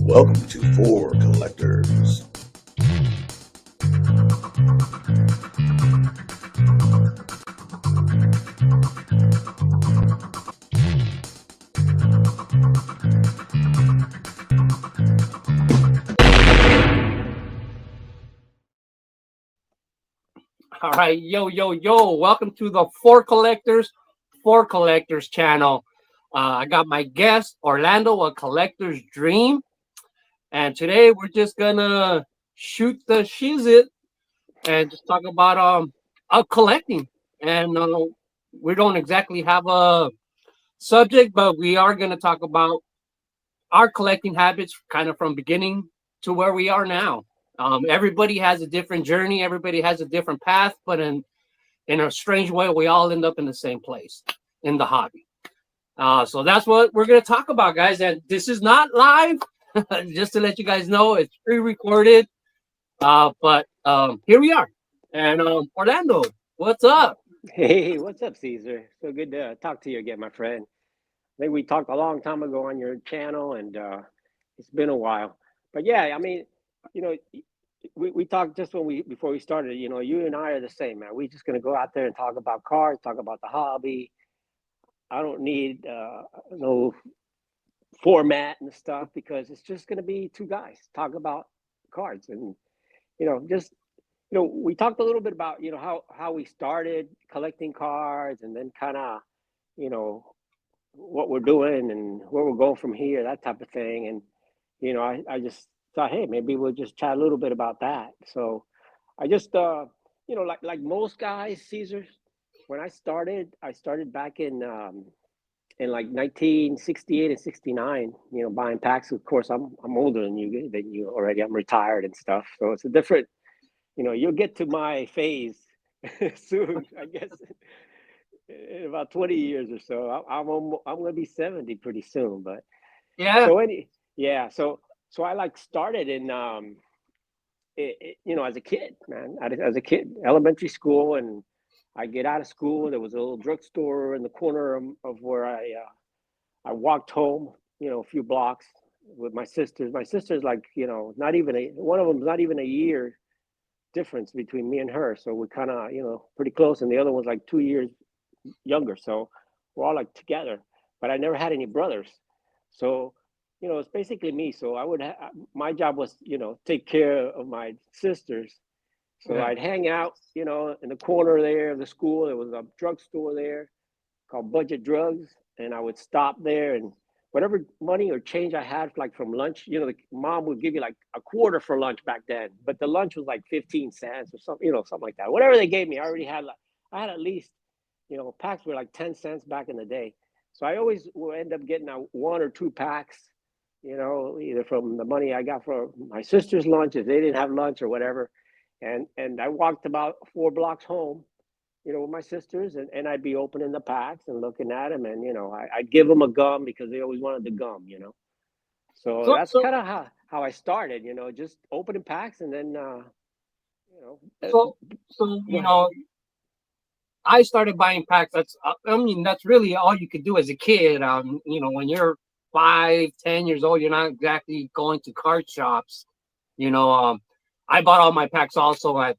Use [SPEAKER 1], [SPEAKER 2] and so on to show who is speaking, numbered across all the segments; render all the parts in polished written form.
[SPEAKER 1] Welcome to For Collectors.
[SPEAKER 2] All right, yo. Welcome to the For Collectors channel. I got my guest, Orlando, a collector's dream. And today we're just gonna shoot the shizit and just talk about collecting. And we don't exactly have a subject, but we are gonna talk about our collecting habits kind of from beginning to where we are now. Everybody has a different journey, everybody has a different path, but in a strange way, we all end up in the same place in the hobby. So that's what we're going to talk about, guys. And this is not live, just to let you guys know, it's pre-recorded. But here we are. And Orlando, what's up?
[SPEAKER 3] Hey, what's up, Cesar? So good to talk to you again, my friend. I think we talked a long time ago on your channel, and it's been a while. But yeah, I mean, you know, we talked just when we before we started. You and I are the same, man. We just gonna go out there and talk about cars, talk about the hobby. I don't need no format and stuff because it's just gonna be two guys talk about cards, and just we talked a little bit about how we started collecting cards, and then kind of you know what we're doing and where we're going from here, that type of thing. And I just thought, hey, maybe we'll just chat a little bit about that. So I just like most guys, Caesar, when I started back in like 1968 and 69, buying packs. Of course, I'm older than you already. I'm retired and stuff, so it's a different. You'll get to my phase soon, I guess, in about 20 years or so. I'm going to be 70 pretty soon. But
[SPEAKER 2] Yeah.
[SPEAKER 3] so yeah. So I like started in as a kid, man. As a kid, elementary school, and I get out of school. There was a little drugstore in the corner of where I walked home. A few blocks with my sisters. My sisters, like not even one of them's not even a year difference between me and her. So we're kind of, pretty close. And the other one's like 2 years younger. So we're all like together. But I never had any brothers. So, it's basically me. So my job was, take care of my sisters. So
[SPEAKER 2] Yeah.
[SPEAKER 3] I'd hang out, in the corner there of the school. There was a drugstore there called Budget Drugs. And I would stop there, and whatever money or change I had, like from lunch, the mom would give you like a quarter for lunch back then, but the lunch was like 15 cents or something, something like that. Whatever they gave me, I already had like, I had at least, packs were like 10 cents back in the day. So I always will end up getting out one or two packs, either from the money I got for my sister's lunch if they didn't have lunch or whatever. And I walked about 4 blocks home, with my sisters, and I'd be opening the packs and looking at them, and I'd give them a gum because they always wanted the gum. So
[SPEAKER 2] So,
[SPEAKER 3] that's
[SPEAKER 2] so,
[SPEAKER 3] kind of how I started, just opening packs, and then you know, uh,
[SPEAKER 2] so, so,
[SPEAKER 3] go ahead.
[SPEAKER 2] I started buying packs. That's really all you could do as a kid. When you're 5, 10 years old, you're not exactly going to card shops. You know, um, I bought all my packs also at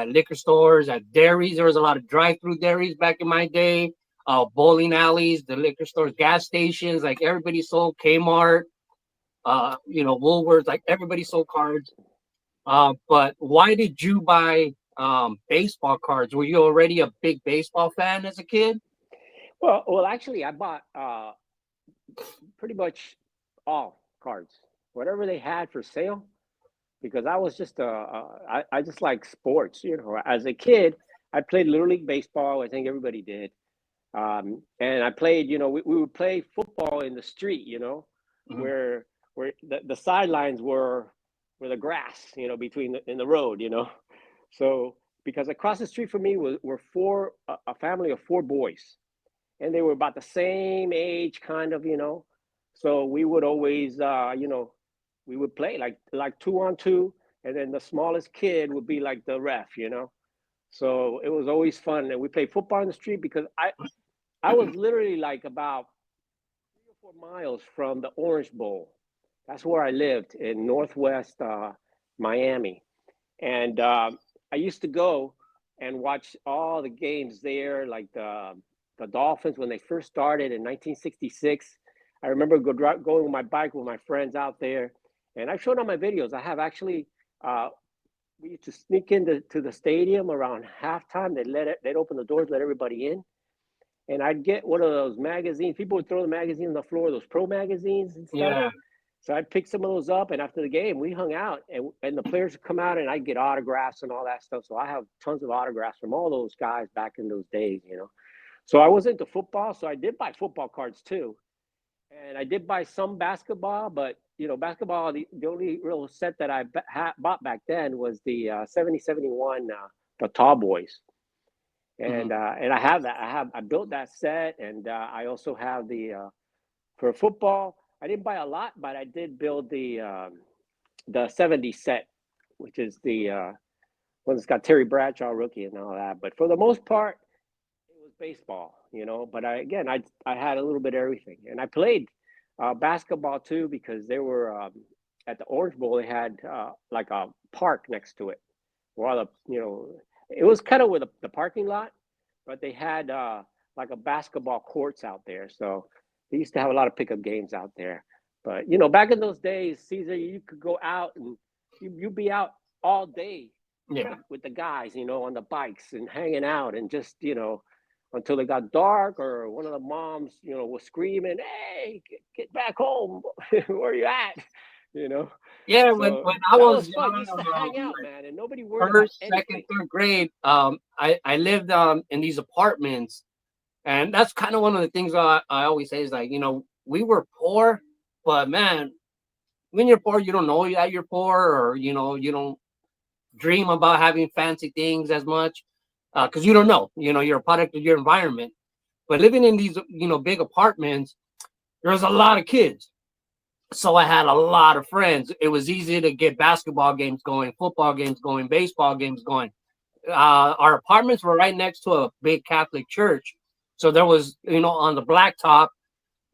[SPEAKER 2] liquor stores, at dairies. There was a lot of drive-through dairies back in my day. Bowling alleys, the liquor stores, gas stations. Like everybody sold Kmart. Woolworths. Like everybody sold cards. But why did you buy baseball cards? Were you already a big baseball fan as a kid?
[SPEAKER 3] Well, actually, I bought pretty much all cards, whatever they had for sale, because I was just I just like sports. As a kid, I played little league baseball. I think everybody did. And I played, we would play football in the street,
[SPEAKER 2] Mhm.
[SPEAKER 3] where the sidelines were the grass, between in the road, So because across the street from me were a family of 4 boys, and they were about the same age, kind of, So we would always, we would play like 2 on 2, and then the smallest kid would be like the ref. So it was always fun, and we played football in the street because I was literally like about 3 or 4 miles from the Orange Bowl. That's where I lived in Northwest Miami, and I used to go and watch all the games there, like the Dolphins when they first started in 1966. I remember going with my bike with my friends out there, and I've shown on my videos. I have actually. We used to sneak into the stadium around halftime. They'd open the doors, let everybody in, and I'd get one of those magazines. People would throw the magazine on the floor, those pro magazines and stuff.
[SPEAKER 2] Yeah.
[SPEAKER 3] So I'd pick some of those up, and after the game, we hung out, and the players would come out, and I'd get autographs and all that stuff. So I have tons of autographs from all those guys back in those days. So I was into football, so I did buy football cards too, and I did buy some basketball, but basketball, the only real set that I bought back then was the 70-71 the Tall Boys,
[SPEAKER 2] Mhm.
[SPEAKER 3] and I have that. I built that set, and I also have the for football. I didn't buy a lot, but I did build the 70 set, which is the one that's got Terry Bradshaw rookie and all that. But for the most part, it was baseball. But I had a little bit of everything, and I played basketball too because they were at the Orange Bowl. They had like a park next to it, while it was kind of with the parking lot, but they had like a basketball courts out there. So they used to have a lot of pickup games out there. But back in those days, Caesar, you could go out and you'd be out all day
[SPEAKER 2] Yeah.
[SPEAKER 3] with the guys, on the bikes and hanging out and just, until it got dark or one of the moms, was screaming, "Hey, get back home. Where you at?" You know.
[SPEAKER 2] Yeah. When
[SPEAKER 3] So
[SPEAKER 2] I
[SPEAKER 3] that
[SPEAKER 2] was
[SPEAKER 3] was fun. You
[SPEAKER 2] young,
[SPEAKER 3] used to hang out, man, and nobody worried about
[SPEAKER 2] first, second,
[SPEAKER 3] anything.
[SPEAKER 2] third grade, I lived in these apartments, and that's kind of one of the things I always say is like, we were poor, but man, when you're poor, you don't know that you're poor, or you don't dream about having fancy things as much, because you don't know. You're a product of your environment. But living in these big apartments, there's a lot of kids, so I had a lot of friends. It was easy to get basketball games going, football games going, baseball games going. Our apartments were right next to a big Catholic church, so there was on the blacktop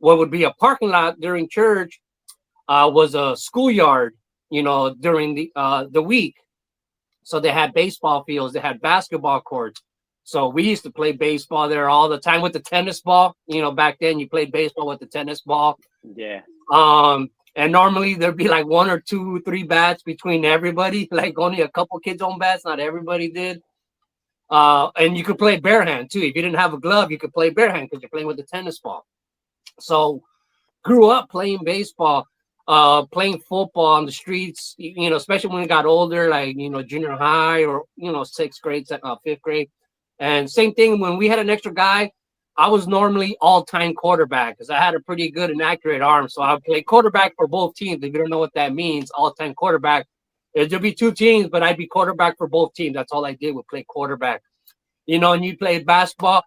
[SPEAKER 2] what would be a parking lot during church was a schoolyard. During the week, so they had baseball fields, they had basketball courts. So we used to play baseball there all the time with the tennis ball. Back then you played baseball with the tennis ball.
[SPEAKER 3] Yeah.
[SPEAKER 2] And normally there'd be like one or two, three bats between everybody. Like only a couple kids own bats, not everybody did. And you could play bare hand too. If you didn't have a glove, you could play bare hand because you're playing with the tennis ball. So grew up playing baseball, playing football on the streets, especially when we got older, like, junior high or, sixth grade, fifth grade. And same thing when we had an extra guy, I was normally all-time quarterback because I had a pretty good and accurate arm. So I would play quarterback for both teams. If you don't know what that means, all-time quarterback. There'd be two teams, but I'd be quarterback for both teams. That's all I did, would play quarterback. And you played basketball.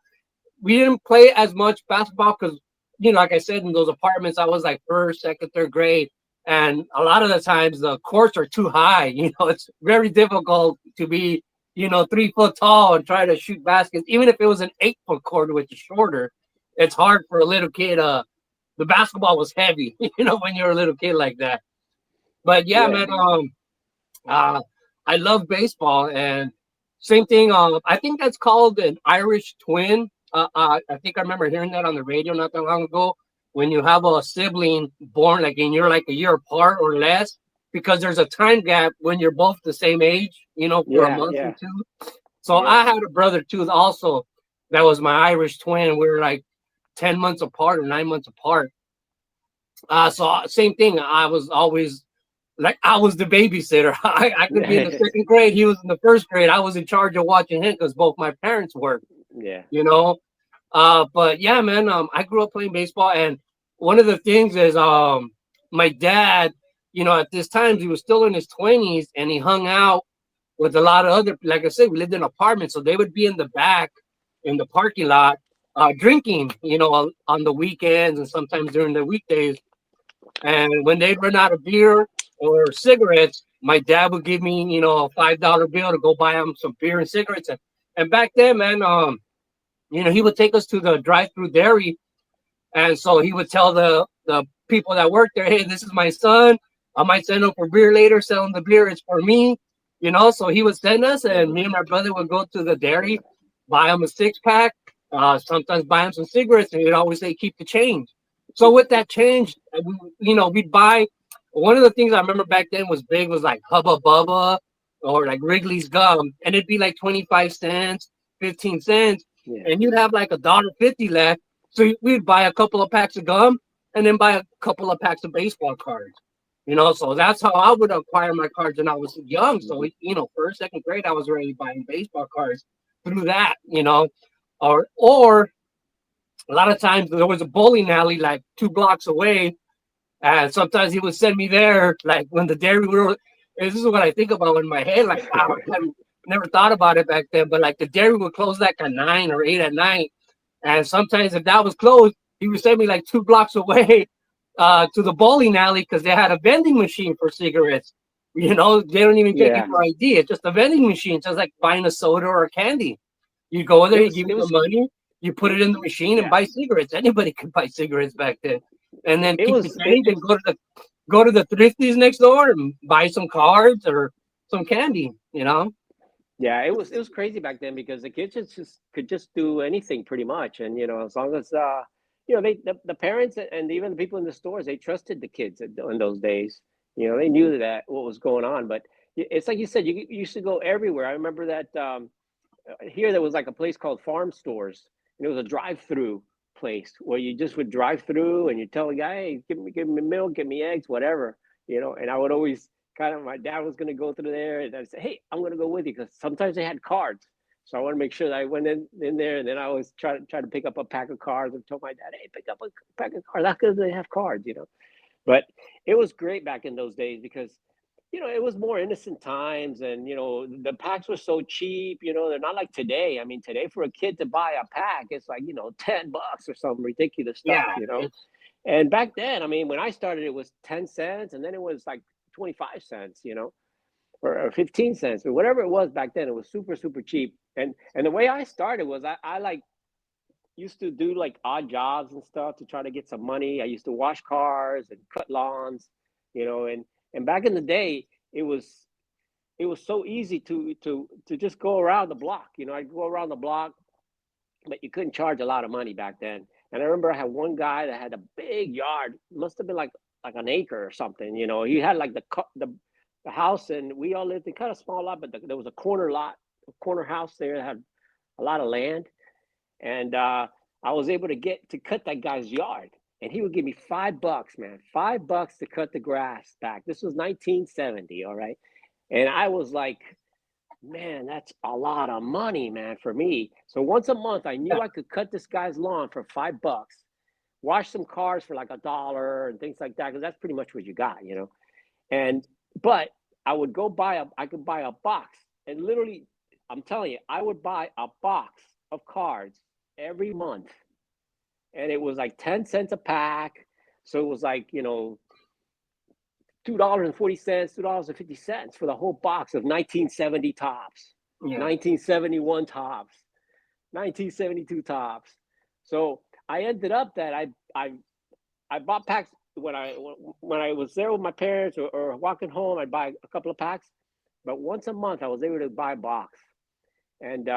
[SPEAKER 2] We didn't play as much basketball because, like I said, in those apartments, I was like first, second, third grade. And a lot of the times the courts are too high. It's very difficult to be, 3 foot tall and try to shoot baskets. Even if it was an 8 foot court, which is shorter, it's hard for a little kid. The basketball was heavy, when you're a little kid like that. But yeah,
[SPEAKER 3] Yeah.
[SPEAKER 2] man, uh, I love baseball, and same thing. I think that's called an Irish twin. I think I remember hearing that on the radio not that long ago. When you have a sibling born like and you're like a year apart or less, because there's a time gap when you're both the same age, for a
[SPEAKER 3] Yeah.
[SPEAKER 2] month or
[SPEAKER 3] Yeah.
[SPEAKER 2] two. So
[SPEAKER 3] Yeah.
[SPEAKER 2] I had a brother too, also that was my Irish twin. We were like 10 months apart or 9 months apart. So same thing. I was always like I was the babysitter. I could be in the second grade. He was in the first grade. I was in charge of watching him because both my parents worked,
[SPEAKER 3] Yeah.
[SPEAKER 2] you know. But yeah, man, I grew up playing baseball. And one of the things is my dad, at this time he was still in his 20s and he hung out with a lot of other, like I said, we lived in apartments. So they would be in the back in the parking lot drinking, on the weekends and sometimes during the weekdays. And when they'd run out of beer or cigarettes, my dad would give me, a $5 bill to go buy him some beer and cigarettes. And back then, man, he would take us to the drive-through dairy, and so he would tell the people that work there, hey, this is my son. I might send him for beer later, sell him the beer. It's for me, you know. So he would send us, and me and my brother would go to the dairy, buy him a 6 pack, sometimes buy him some cigarettes, and he'd always say, keep the change. So with that change, we'd buy. One of the things I remember back then was big was like Hubba Bubba or like Wrigley's gum, and it'd be like 25 cents, 15 cents,
[SPEAKER 3] Yeah.
[SPEAKER 2] and you'd have like $1.50 left. So we'd buy a couple of packs of gum and then buy a couple of packs of baseball cards. So that's how I would acquire my cards when I was young. So first, second grade, I was already buying baseball cards through that. Or a lot of times there was a bowling alley like 2 blocks away, and sometimes he would send me there, like when the dairy would. This is what I think about in my head. Like, wow, I never thought about it back then. But like the dairy would close like at 9 or 8 at night, and sometimes if that was closed, he would send me like 2 blocks away to the bowling alley because they had a vending machine for cigarettes. They don't even take it
[SPEAKER 3] Yeah.
[SPEAKER 2] for ID. It's just a vending machine, just like buying a soda or a candy. You go there,
[SPEAKER 3] It
[SPEAKER 2] you
[SPEAKER 3] was
[SPEAKER 2] give
[SPEAKER 3] it
[SPEAKER 2] me the
[SPEAKER 3] was
[SPEAKER 2] money, you put it in the machine and
[SPEAKER 3] yeah.
[SPEAKER 2] buy cigarettes. Anybody could buy cigarettes back then, and then
[SPEAKER 3] It
[SPEAKER 2] keep the
[SPEAKER 3] was
[SPEAKER 2] change and go to the thrifties next door and buy some cards or some candy.
[SPEAKER 3] yeah, it was crazy back then because the kids just could just do anything pretty much, and as long as the parents and even the people in the stores, they trusted the kids in those days. They knew that what was going on, but it's like you said, you used to go everywhere. I remember that here there was like a place called Farm Stores, and it was a drive-through place where you just would drive through and you tell the guy, hey, give me milk, give me eggs, whatever, and I would always my dad was going to go through there, and I'd say, hey, I'm going to go with you, because sometimes they had cards. So I want to make sure that I went in there, and then I always try to pick up a pack of cards and told my dad, hey, pick up a pack of cards. That's because they have cards. But it was great back in those days because it was more innocent times, and the packs were so cheap. They're not like today. I mean, today for a kid to buy a pack, it's like $10 or some ridiculous
[SPEAKER 2] Yeah,
[SPEAKER 3] stuff. And back then, I mean, when I started, it was 10 cents, and then it was like 25 cents, or 15 cents, or whatever it was back then. It was super super cheap. And the way I started was I like used to do like odd jobs and stuff to try to get some money. I used to wash cars and cut lawns, and back in the day, it was it was so easy to just go around the block. I'd go around the block, but you couldn't charge a lot of money back then. And I remember I had one guy that had a big yard, must have been like an acre or something. He had like the house, and we all lived in kind of small lot, but there was a corner lot, a corner house there that had a lot of land, and I was able to cut that guy's yard, and he would give me $5, man, $5 to cut the grass back. This was 1970, all right, and I was like, man, that's a lot of money, man, for me. So once a month, I knew I could cut this guy's lawn for $5, wash some cars for like $1 and things like that, because that's pretty much what you got. And but I would I could buy a box, and literally, I'm telling you, I would buy a box of cards every month, and it was like 10 cents a pack. So it was like $2.40, $2.50 for the whole box of 1970 tops,
[SPEAKER 2] yeah,
[SPEAKER 3] 1971 tops, 1972 tops. So I ended up that I bought packs when I was there with my parents, or walking home. I'd buy a couple of packs, but once a month I was able to buy a box, and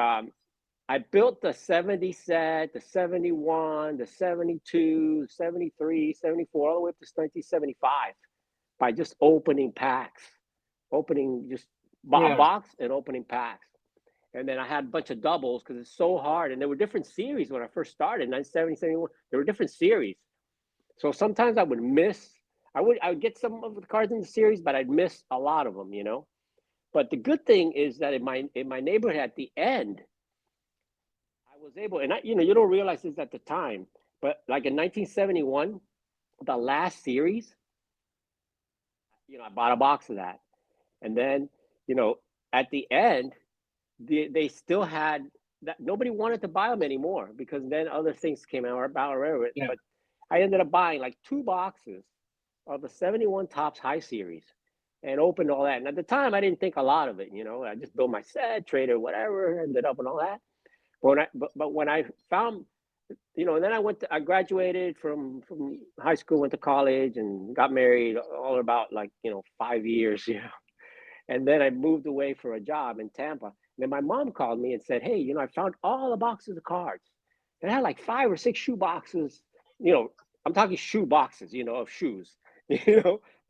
[SPEAKER 3] I built the 70 set, the 71, the 72, 73, 74, all the way up to 1975 by just opening packs, opening just a
[SPEAKER 2] yeah,
[SPEAKER 3] box and opening packs. And then I had a bunch of doubles because it's so hard. And there were different series when I first started, 1970, 71. There were different series. So sometimes I would miss, I would get some of the cards in the series, but I'd miss a lot of them. But the good thing is that in my neighborhood at the end, I was able, and you don't realize this at the time, but like in 1971, the last series, I bought a box of that. And then, you know, at the end, they still had that. Nobody wanted to buy them anymore because then other things came out about it.
[SPEAKER 2] yeah,
[SPEAKER 3] But I ended up buying like 2 boxes of the 71 Tops High Series and opened all that. And at the time, I didn't think a lot of it. I just built my set, traded whatever, ended up and all that. But when I found And then I graduated from high school, went to college, and got married. All about like 5 years, and then I moved away for a job in Tampa. And then my mom called me and said, "Hey, I found all the boxes of cards. And I had like 5 or 6 shoe boxes. You know, I'm talking shoe boxes, of shoes.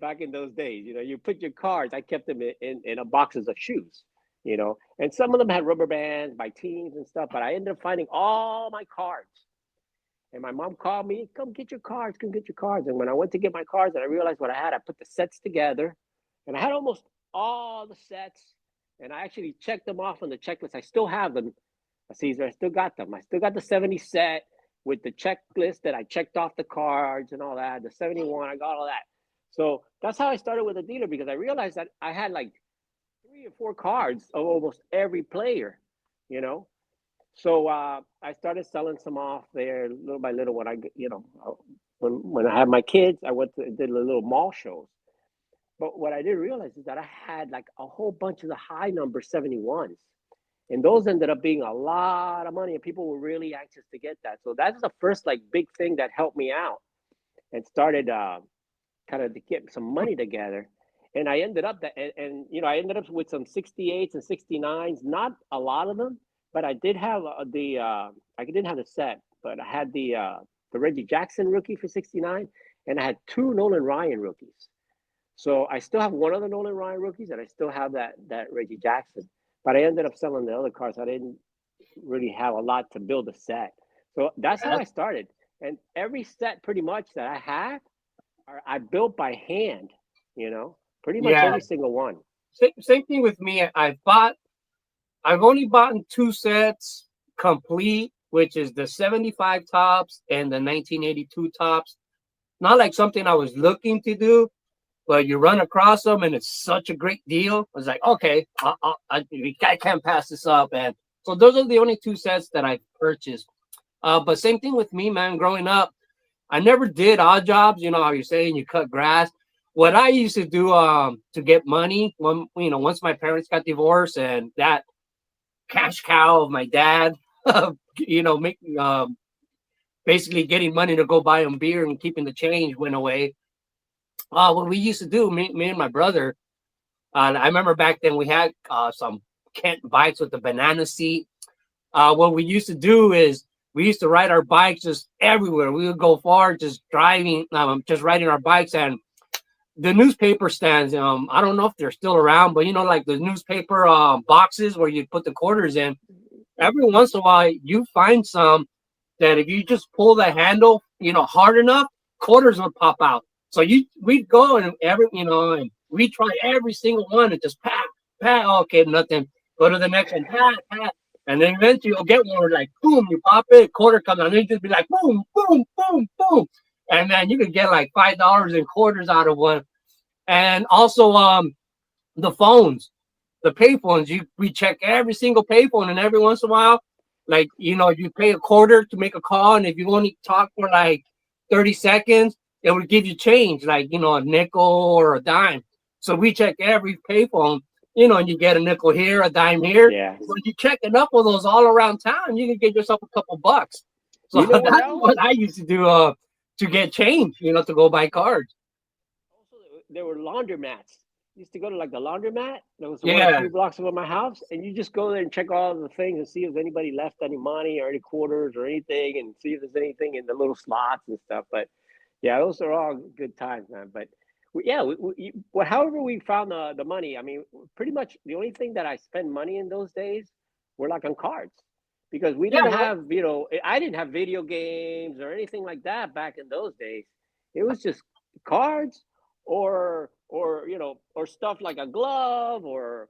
[SPEAKER 3] Back in those days, you put your cards. I kept them in a boxes of shoes. And some of them had rubber bands by teams and stuff. But I ended up finding all my cards. And my mom called me, come get your cards, come get your cards. And when I went to get my cards and I realized what I had, I put the sets together. And I had almost all the sets. And I actually checked them off on the checklist. I still have them, Cesar. I still got them. I still got the 70 set with the checklist that I checked off the cards and all that. The 71, I got all that. So that's how I started with a dealer, because I realized that I had like 3 or 4 cards of almost every player, you know. So I started selling some off there little by little. When I had my kids, I did a little mall shows. But what I didn't realize is that I had like a whole bunch of the high number 71s, and those ended up being a lot of money, and people were really anxious to get that. So that's the first like big thing that helped me out and started kind of to get some money together. And I ended up I ended up with some 68s and 69s, not a lot of them, but I did have I didn't have the set, but I had the Reggie Jackson rookie for 69, and I had 2 Nolan Ryan rookies. So I still have one of the Nolan Ryan rookies, and I still have that Reggie Jackson. But I ended up selling the other cards. I didn't really have a lot to build a set. So that's how I started. And every set pretty much that I had, I built by hand, pretty much
[SPEAKER 2] Yeah.
[SPEAKER 3] every single one.
[SPEAKER 2] Same thing with me. I've only bought 2 sets complete, which is the 75 tops and the 1982 tops. Not like something I was looking to do, but you run across them and it's such a great deal. I was like, okay, I can't pass this up. And so those are the only 2 sets that I purchased. But same thing with me, man. Growing up, I never did odd jobs. You know how you're saying you cut grass. What I used to do to get money once my parents got divorced and that cash cow of my dad, making basically getting money to go buy him beer and keeping the change went away. What we used to do, me and my brother, I remember back then we had some Kent bikes with the banana seat. What we used to do is we used to ride our bikes just everywhere. We would go far just driving, just riding our bikes. And the newspaper stands, I don't know if they're still around, but like the newspaper boxes where you put the quarters in, every once in a while you find some that if you just pull the handle, hard enough, quarters would pop out. So we'd go and and we try every single one and just pat, pat. Okay, nothing. Go to the next one, pat, pat. And then eventually you'll get one where like boom, you pop it, quarter comes out, and you just be like boom, boom, boom, boom. And man, you could get like $5 in quarters out of one. And also the phones, the payphones, we check every single payphone, and every once in a while, like you pay a quarter to make a call, and if you only talk for like 30 seconds, it would give you change, like a nickel or a dime. So we check every payphone, and you get a nickel here, a dime here.
[SPEAKER 3] Yeah.
[SPEAKER 2] So you check enough of those all around town, you can get yourself a couple bucks. So
[SPEAKER 3] You know what
[SPEAKER 2] that's
[SPEAKER 3] else?
[SPEAKER 2] what I used to do to get change, to go buy cards.
[SPEAKER 3] Also, there were laundromats. Used to go to like the laundromat. There was one a
[SPEAKER 2] Yeah.
[SPEAKER 3] few blocks from my house, and you just go there and check all the things and see if anybody left any money or any quarters or anything, and see if there's anything in the little slots and stuff. But yeah, those are all good times, man. But however we found the money, I mean, pretty much the only thing that I spend money in those days were like on cards, because we didn't
[SPEAKER 2] Yeah.
[SPEAKER 3] have, I didn't have video games or anything like that back in those days. It was just cards or stuff like a glove or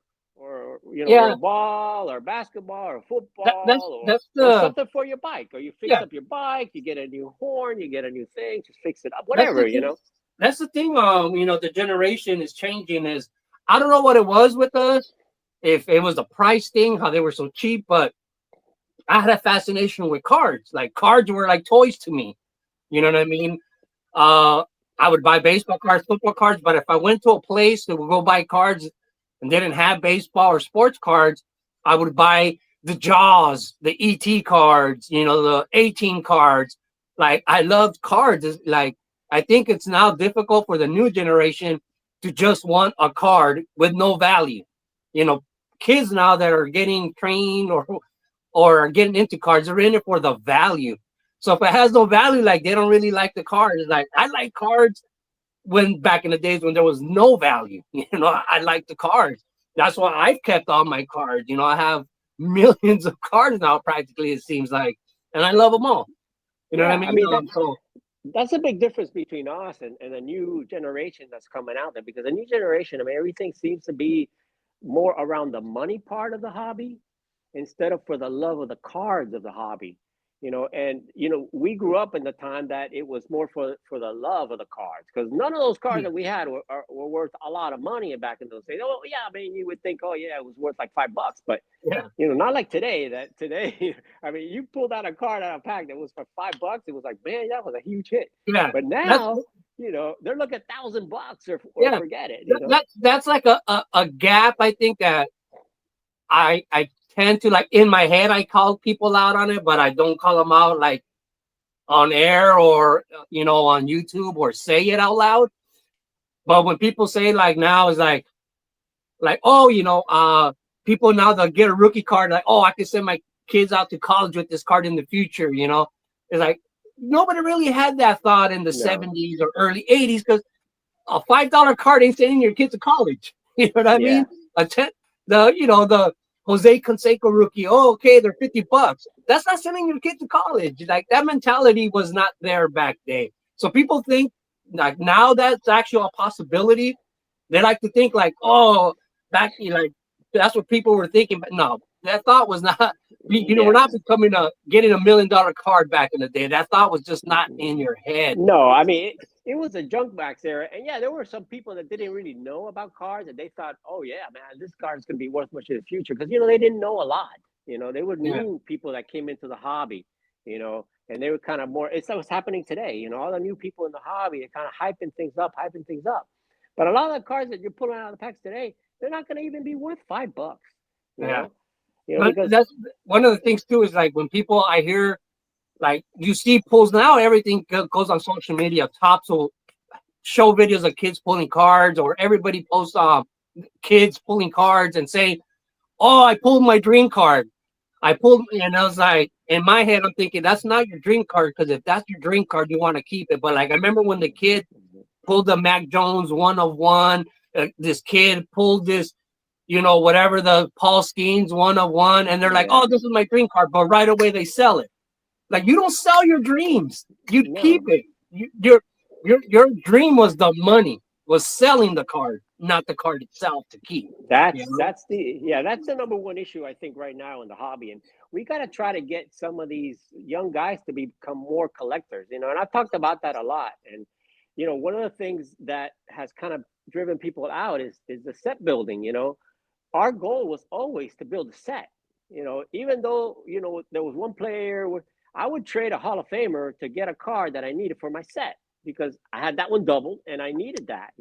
[SPEAKER 2] Yeah.
[SPEAKER 3] a ball or basketball or
[SPEAKER 2] That, that's
[SPEAKER 3] football
[SPEAKER 2] that's
[SPEAKER 3] or
[SPEAKER 2] the
[SPEAKER 3] something for your bike, or you fix
[SPEAKER 2] yeah.
[SPEAKER 3] up your bike, you get a new horn, you get a new thing, just fix it up,
[SPEAKER 2] That's the
[SPEAKER 3] whatever,
[SPEAKER 2] thing. That's the thing. The generation is changing. Is I don't know what it was with us. If it was the price thing, how they were so cheap, but I had a fascination with cards. Like cards were like toys to me. You know what I mean? Uh, I would buy baseball cards, football cards, but if I went to a place that would go buy cards and didn't have baseball or sports cards, I would buy the Jaws, the ET cards, the 18 cards. Like I loved cards. Like I think it's now difficult for the new generation to just want a card with no value. You know, kids now that are getting trained or are getting into cards are in it for the value. So if it has no value, like they don't really like the cards. Like I like cards when back in the days when there was no value. I like the cards. That's why I've kept all my cards. I have millions of cards now, practically, it seems like, and I love them all. You know what I
[SPEAKER 3] Yeah, I
[SPEAKER 2] mean?
[SPEAKER 3] mean
[SPEAKER 2] So
[SPEAKER 3] that's a big difference between us and the new generation that's coming out there, because the new generation, I mean, everything seems to be more around the money part of the hobby instead of for the love of the cards of the hobby. And we grew up in the time that it was more for the love of the cards, because none of those cards
[SPEAKER 2] yeah,
[SPEAKER 3] that we had were worth a lot of money back in those days. Oh yeah, I mean, you would think, oh yeah, it was worth like $5, but
[SPEAKER 2] yeah,
[SPEAKER 3] not like today. That today, I mean, you pulled out a card out of a pack that was for $5. It was like, man, that was a huge hit.
[SPEAKER 2] yeah.
[SPEAKER 3] But
[SPEAKER 2] That's
[SPEAKER 3] now, they're looking at $1,000 or
[SPEAKER 2] yeah.
[SPEAKER 3] forget it.
[SPEAKER 2] That's like a gap. I think that I tend to, like, in my head I call people out on it, but I don't call them out like on air or on YouTube or say it out loud. But when people say, like, now is like, oh, people now they'll get a rookie card, like, oh, I can send my kids out to college with this card in the future. It's like nobody really had that thought in the
[SPEAKER 3] No,
[SPEAKER 2] 70s or early 80s, because a $5 card ain't sending your kid to college. You know what I
[SPEAKER 3] yeah,
[SPEAKER 2] mean? The Jose Canseco rookie. Oh, okay, they're $50. That's not sending your kid to college. Like that mentality was not there back then. So people think like now that's actually a possibility. They like to think like, oh, like that's what people were thinking, but no, that thought was not. We're
[SPEAKER 3] yeah.
[SPEAKER 2] not becoming getting $1 million card back in the day. That thought was just not in your head.
[SPEAKER 3] No, I mean it was a junk box era, and yeah, there were some people that didn't really know about cars, and they thought, oh yeah, man, this car is going to be worth much in the future, because they didn't know a lot. They were
[SPEAKER 2] Yeah,
[SPEAKER 3] new people that came into the hobby, and they were kind of more. It's what's happening today. All the new people in the hobby are kind of hyping things up. But a lot of the cars that you're pulling out of the packs today, they're not going to even be worth $5. You
[SPEAKER 2] yeah.
[SPEAKER 3] know,
[SPEAKER 2] But
[SPEAKER 3] because
[SPEAKER 2] that's one of the things too. Is like when people I hear, like, you see pulls now, everything goes on social media. Tops will show videos of kids pulling cards, or everybody posts kids pulling cards and say, "Oh, I pulled my dream card. I pulled," and I was like, in my head, I'm thinking that's not your dream card, because if that's your dream card, you want to keep it. But like I remember when the kid pulled the Mac Jones 1 of 1, this kid pulled this, whatever, the Paul Skeens 1 of 1, and they're like,
[SPEAKER 3] yeah,
[SPEAKER 2] "Oh, this is my dream card," but right away they sell it. Like you don't sell your dreams, you keep
[SPEAKER 3] no.
[SPEAKER 2] it. Your dream was the money, was selling the card, not the card itself to keep. You know?
[SPEAKER 3] That's the number one issue I think right now in the hobby, and we got to try to get some of these young guys to become more collectors. And I've talked about that a lot. And one of the things that has kind of driven people out is the set building. Our goal was always to build a set. Even though there was one player where I would trade a Hall of Famer to get a card that I needed for my set, because I had that one doubled and I needed that.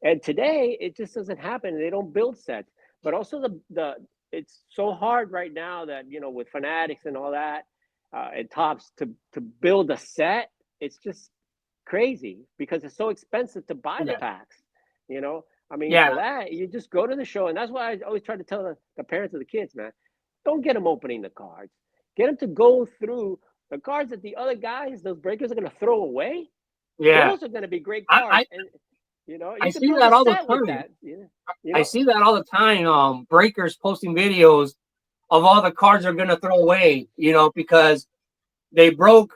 [SPEAKER 3] And today it just doesn't happen. They don't build sets. But also the it's so hard right now that with Fanatics and all that, and Tops, to build a set. It's just crazy because it's so expensive to buy the
[SPEAKER 2] Yeah,
[SPEAKER 3] packs. You know, I mean,
[SPEAKER 2] yeah,
[SPEAKER 3] for that you just go to the show, and that's why I always try to tell the parents of the kids, man, don't get them opening the cards. Get them to go through the cards that the other guys, those breakers, are going to throw away.
[SPEAKER 2] yeah.
[SPEAKER 3] Those are going to be great
[SPEAKER 2] I,
[SPEAKER 3] cards,
[SPEAKER 2] I
[SPEAKER 3] and
[SPEAKER 2] I
[SPEAKER 3] you can
[SPEAKER 2] see
[SPEAKER 3] build a
[SPEAKER 2] that all the
[SPEAKER 3] set with
[SPEAKER 2] time.
[SPEAKER 3] that. You
[SPEAKER 2] I
[SPEAKER 3] know,
[SPEAKER 2] see that all the time. Breakers posting videos of all the cards they're gonna throw away. Because they broke,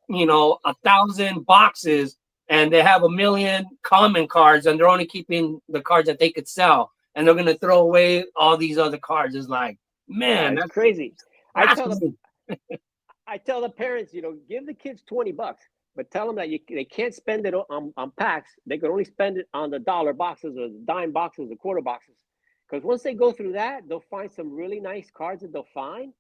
[SPEAKER 2] 1,000 boxes, and they have 1 million common cards, and they're only keeping the cards that they could sell, and they're gonna throw away all these other cards. It's like, man,
[SPEAKER 3] it's
[SPEAKER 2] that's
[SPEAKER 3] crazy. I tell the
[SPEAKER 2] blasphemy.
[SPEAKER 3] I tell the parents, give the kids $20, but tell them that they can't spend it on packs. They can only spend it on the dollar boxes or the dime boxes, the quarter boxes. Because once they go through that, they'll find some really nice cards that they'll find,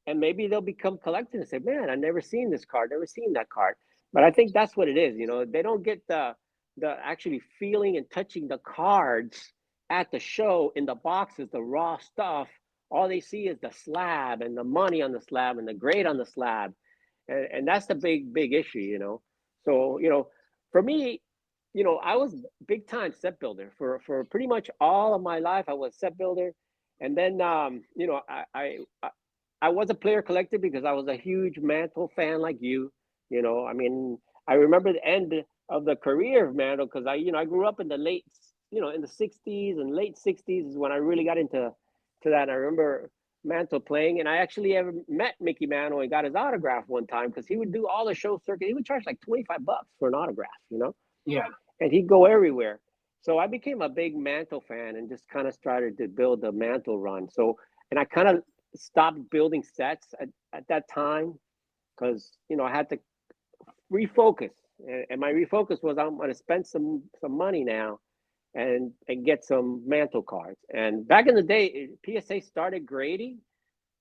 [SPEAKER 3] and maybe they'll become collectors and say, "Man, I've never seen this card, never seen that card." But I think that's what it is. They don't get the actually feeling and touching the cards at the show in the boxes, the raw stuff, all they see is the slab and the money on the slab and the grade on the slab, and that's the big issue, you know. So for me, I was big time set builder for pretty much all of my life. I was set builder, and then I was a player collector because I was a huge Mantle fan like you. I mean, I remember the end of the career of Mantle because I grew up in the late, in the '60s and late '60s is when I really got into that. And I remember Mantle playing, and I actually ever met Mickey Mantle and got his autograph one time because he would do all the show circuit. He would charge like $25 for an autograph.
[SPEAKER 2] Yeah.
[SPEAKER 3] And he'd go everywhere. So I became a big Mantle fan and just kind of started to build the Mantle run. So, and I kind of stopped building sets at that time because I had to refocus, and my refocus was I'm going to spend some money now and get some Mantle cards. And back in the day, PSA started grading.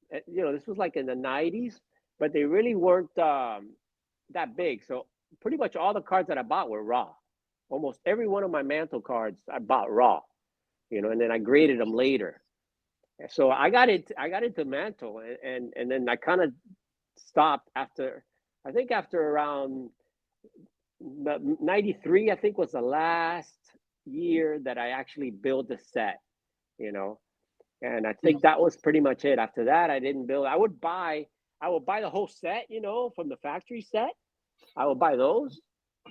[SPEAKER 3] This was like in the '90s, but they really weren't that big. So pretty much all the cards that I bought were raw. Almost every one of my Mantle cards I bought raw, and then I graded them later. So I got into Mantle, and then I kind of stopped after, I think after around '93, I think was the last year that I actually built a set, and I think that was pretty much it. After that, I didn't build. I would buy the whole set, from the factory set. I would buy those,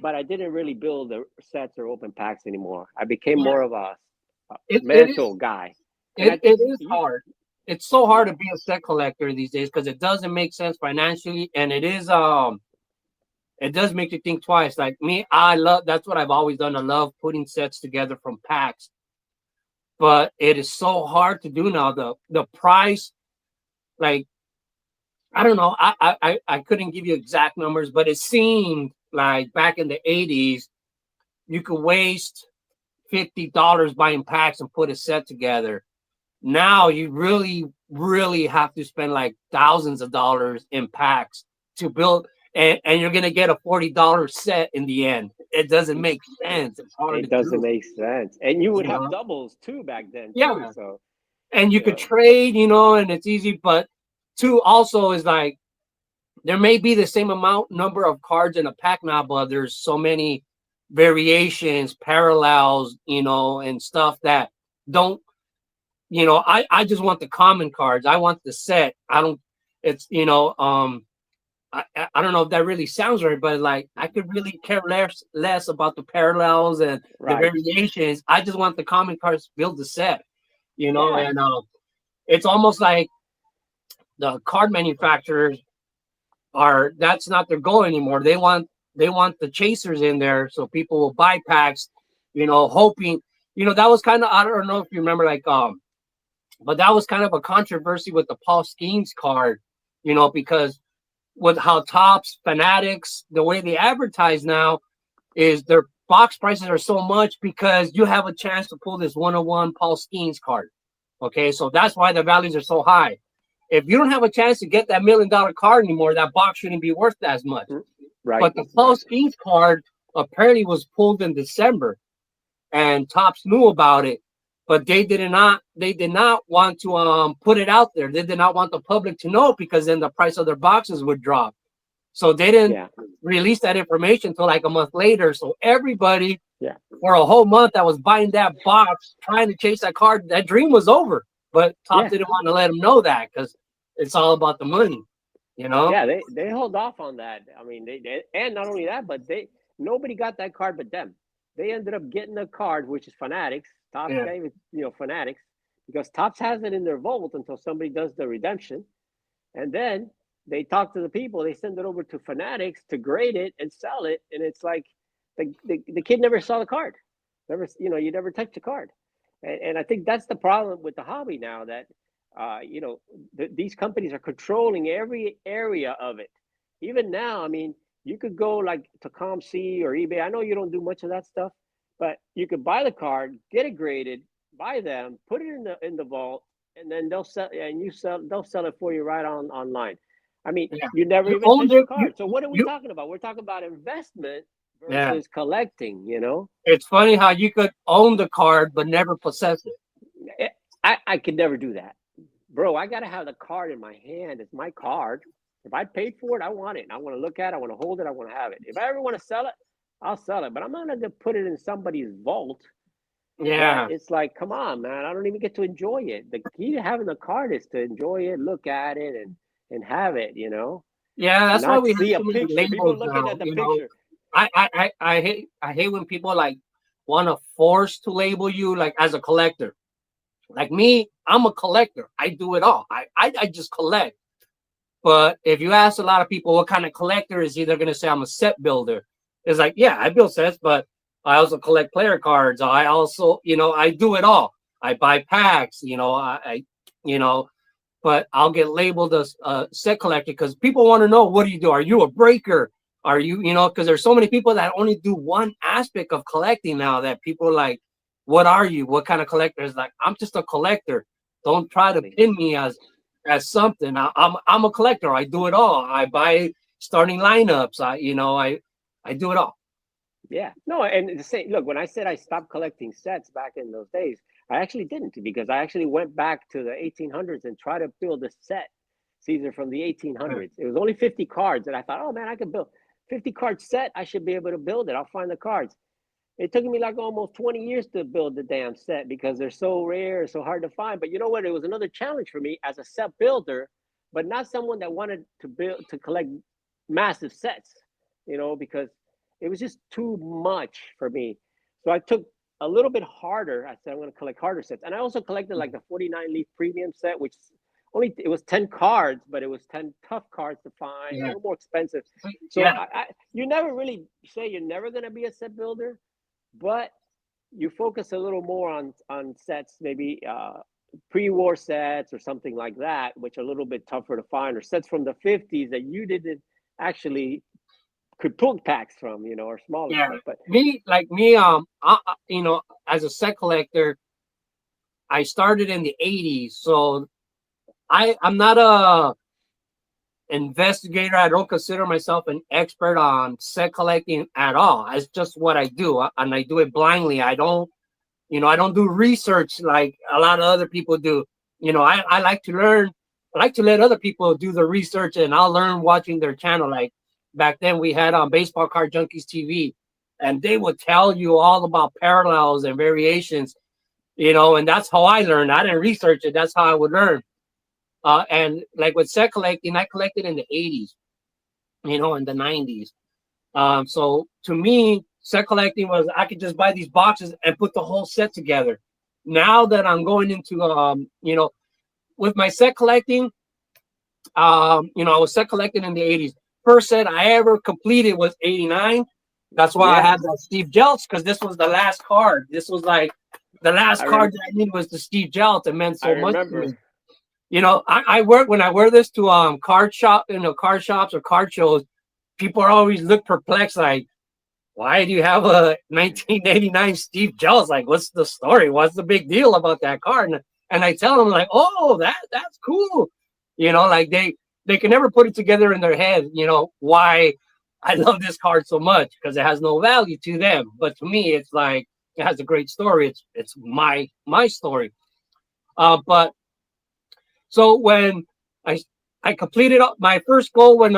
[SPEAKER 3] but I didn't really build the sets or open packs anymore. I became more of a Mantle guy.
[SPEAKER 2] It is hard. It's so hard to be a set collector these days because it doesn't make sense financially, and it does make you think twice. Like me, that's what I've always done. I love putting sets together from packs, but it is so hard to do now. The price, like, I don't know. I couldn't give you exact numbers, but it seemed like back in the '80s, you could waste $50 buying packs and put a set together. Now you really, really have to spend like thousands of dollars in packs to build, and you're gonna get a $40 set in the end. It doesn't make sense. It's hard.
[SPEAKER 3] It doesn't make sense, and you would have doubles too back then.
[SPEAKER 2] Yeah.
[SPEAKER 3] So,
[SPEAKER 2] and you could trade, and it's easy. But two also is like there may be the same number of cards in a pack now, but there's so many variations, parallels, and stuff that don't. I just want the common cards. I want the set. I don't. It's I don't know if that really sounds right, but like I could really care less about the parallels and the variations. I just want the common cards to build the set, and it's almost like the card manufacturers that's not their goal anymore. They want the chasers in there so people will buy packs, hoping, that was kind of, I don't know if you remember, like but that was kind of a controversy with the Paul Skeens card, because with how Topps, Fanatics, the way they advertise now is their box prices are so much because you have a chance to pull this 101 Paul Skeens card. Okay, so that's why the values are so high. If you don't have a chance to get that $1 million card anymore, that box shouldn't be worth as much.
[SPEAKER 3] Right.
[SPEAKER 2] But the Paul Skeens card apparently was pulled in December, and Topps knew about it, but they did not want to put it out there. They did not want the public to know because then the price of their boxes would drop. So they didn't release that information until like a month later. So everybody for a whole month that was buying that box, trying to chase that card, that dream was over. But Topps didn't want to let them know that because it's all about the money,
[SPEAKER 3] Yeah, they hold off on that. I mean, they and not only that, but nobody got that card but them. They ended up getting the card, which is Fanatics. Topps gave it, Fanatics, because Topps has it in their vault until somebody does the redemption, and then they talk to the people. They send it over to Fanatics to grade it and sell it, and it's like the kid never saw the card. You never touched the card, and I think that's the problem with the hobby now that these companies are controlling every area of it. Even now, I mean, you could go like to ComC or eBay. I know you don't do much of that stuff, but you could buy the card, get it graded, buy them, put it in the vault, and then they'll sell it for you right online. I mean, you never even touch the card. So what are we talking about? We're talking about investment versus collecting,
[SPEAKER 2] It's funny how you could own the card but never possess it.
[SPEAKER 3] I could never do that. bro, I gotta have the card in my hand. It's my card. If I paid for it, I want it. I want to look at it. I want to hold it. I want to have it. If I ever want to sell it, I'll sell it. But I'm not gonna put it in somebody's vault. That
[SPEAKER 2] Yeah,
[SPEAKER 3] it's like, come on, man. I don't even get to enjoy it. The key to having the card is to enjoy it, look at it, and have it.
[SPEAKER 2] yeah.
[SPEAKER 3] And
[SPEAKER 2] That's why
[SPEAKER 3] not
[SPEAKER 2] we have
[SPEAKER 3] see a
[SPEAKER 2] so many
[SPEAKER 3] picture. People
[SPEAKER 2] labels
[SPEAKER 3] looking
[SPEAKER 2] now.
[SPEAKER 3] at the picture.
[SPEAKER 2] I hate when people like want to force to label you like as a collector. Like me, I'm a collector. I do it all. I just collect. But if you ask a lot of people what kind of collector is he, they're gonna say I'm a set builder. It's like, yeah, I build sets, but I also collect player cards. I also, I do it all. I buy packs, you know, but I'll get labeled as a set collector because people want to know, what do you do? Are you a breaker? Are you, because there's so many people that only do one aspect of collecting now that people are like, what are you? What kind of collector? Is like, I'm just a collector. Don't try to pin me as something. I'm a collector. I do it all. I buy starting lineups. I do it all.
[SPEAKER 3] Yeah, no, and the same. Look, when I said I stopped collecting sets back in those days, I actually didn't, because I actually went back to the 1800s and tried to build a set, Caesar, from the
[SPEAKER 2] Right.
[SPEAKER 3] 1800s. It was only 50 cards, and I thought, oh man, I could build 50 card set. I should be able to build it. I'll find the cards. It took me like almost 20 years to build the damn set because they're so rare, so hard to find. But you know what? It was another challenge for me as a set builder, but not someone that wanted to collect massive sets, because it was just too much for me. So I took a little bit harder. I said I'm going to collect harder sets, and I also collected like the 49 leaf premium set, which only it was 10 cards, but it was 10 tough cards to find, a
[SPEAKER 2] Yeah.
[SPEAKER 3] little more expensive. So
[SPEAKER 2] Yeah.
[SPEAKER 3] you never really say you're never going to be a set builder, but you focus a little more on sets, maybe pre-war sets or something like that, which are a little bit tougher to find, or sets from the 50s that you didn't actually could pull packs from, or smaller
[SPEAKER 2] Yeah.
[SPEAKER 3] stuff. But
[SPEAKER 2] Me, as a set collector, I started in the 80s. So I'm not a investigator. I don't consider myself an expert on set collecting at all. It's just what I do, and I do it blindly. I don't do research like a lot of other people do. I like to learn. I like to let other people do the research, and I'll learn watching their channel. Like back then, we had on Baseball Card Junkies TV, and they would tell you all about parallels and variations. And that's how I learned. I didn't research it. That's how I would learn. And like with set collecting, I collected in the 80s, in the 90s. So to me, set collecting was I could just buy these boxes and put the whole set together. Now that I'm going into, with my set collecting, I was set collecting in the 80s. First set I ever completed was 89. That's why I
[SPEAKER 3] yeah,
[SPEAKER 2] had that Steve Jeltz, because this was the last card. This was like the last
[SPEAKER 3] I
[SPEAKER 2] card
[SPEAKER 3] rem-
[SPEAKER 2] that I needed was the Steve Jeltz. It meant
[SPEAKER 3] I
[SPEAKER 2] so much to
[SPEAKER 3] remember.
[SPEAKER 2] me. I work when I wear this to card shops or card shows. People are always look perplexed, like, why do you have a 1989 Steve Jeltz? Like, what's the story? What's the big deal about that card? And I tell them like, oh, that's cool. Like they can never put it together in their head. Why I love this card so much, because it has no value to them, but to me, it's like it has a great story. It's my story. But so when I I completed my first goal when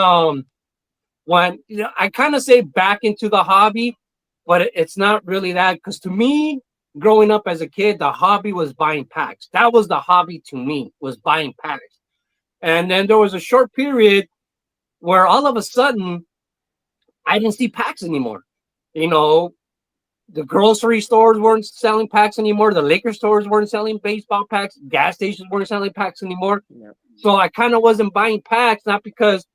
[SPEAKER 2] I kind of say back into the hobby, but it's not really that, because to me, growing up as a kid, the hobby was buying packs. That was the hobby to me, was buying packs. And then there was a short period where all of a sudden I didn't see packs anymore. You know, the grocery stores weren't selling packs anymore. The liquor stores weren't selling baseball packs. Gas stations weren't selling packs anymore.
[SPEAKER 3] Yeah.
[SPEAKER 2] So I kind of wasn't buying packs, not because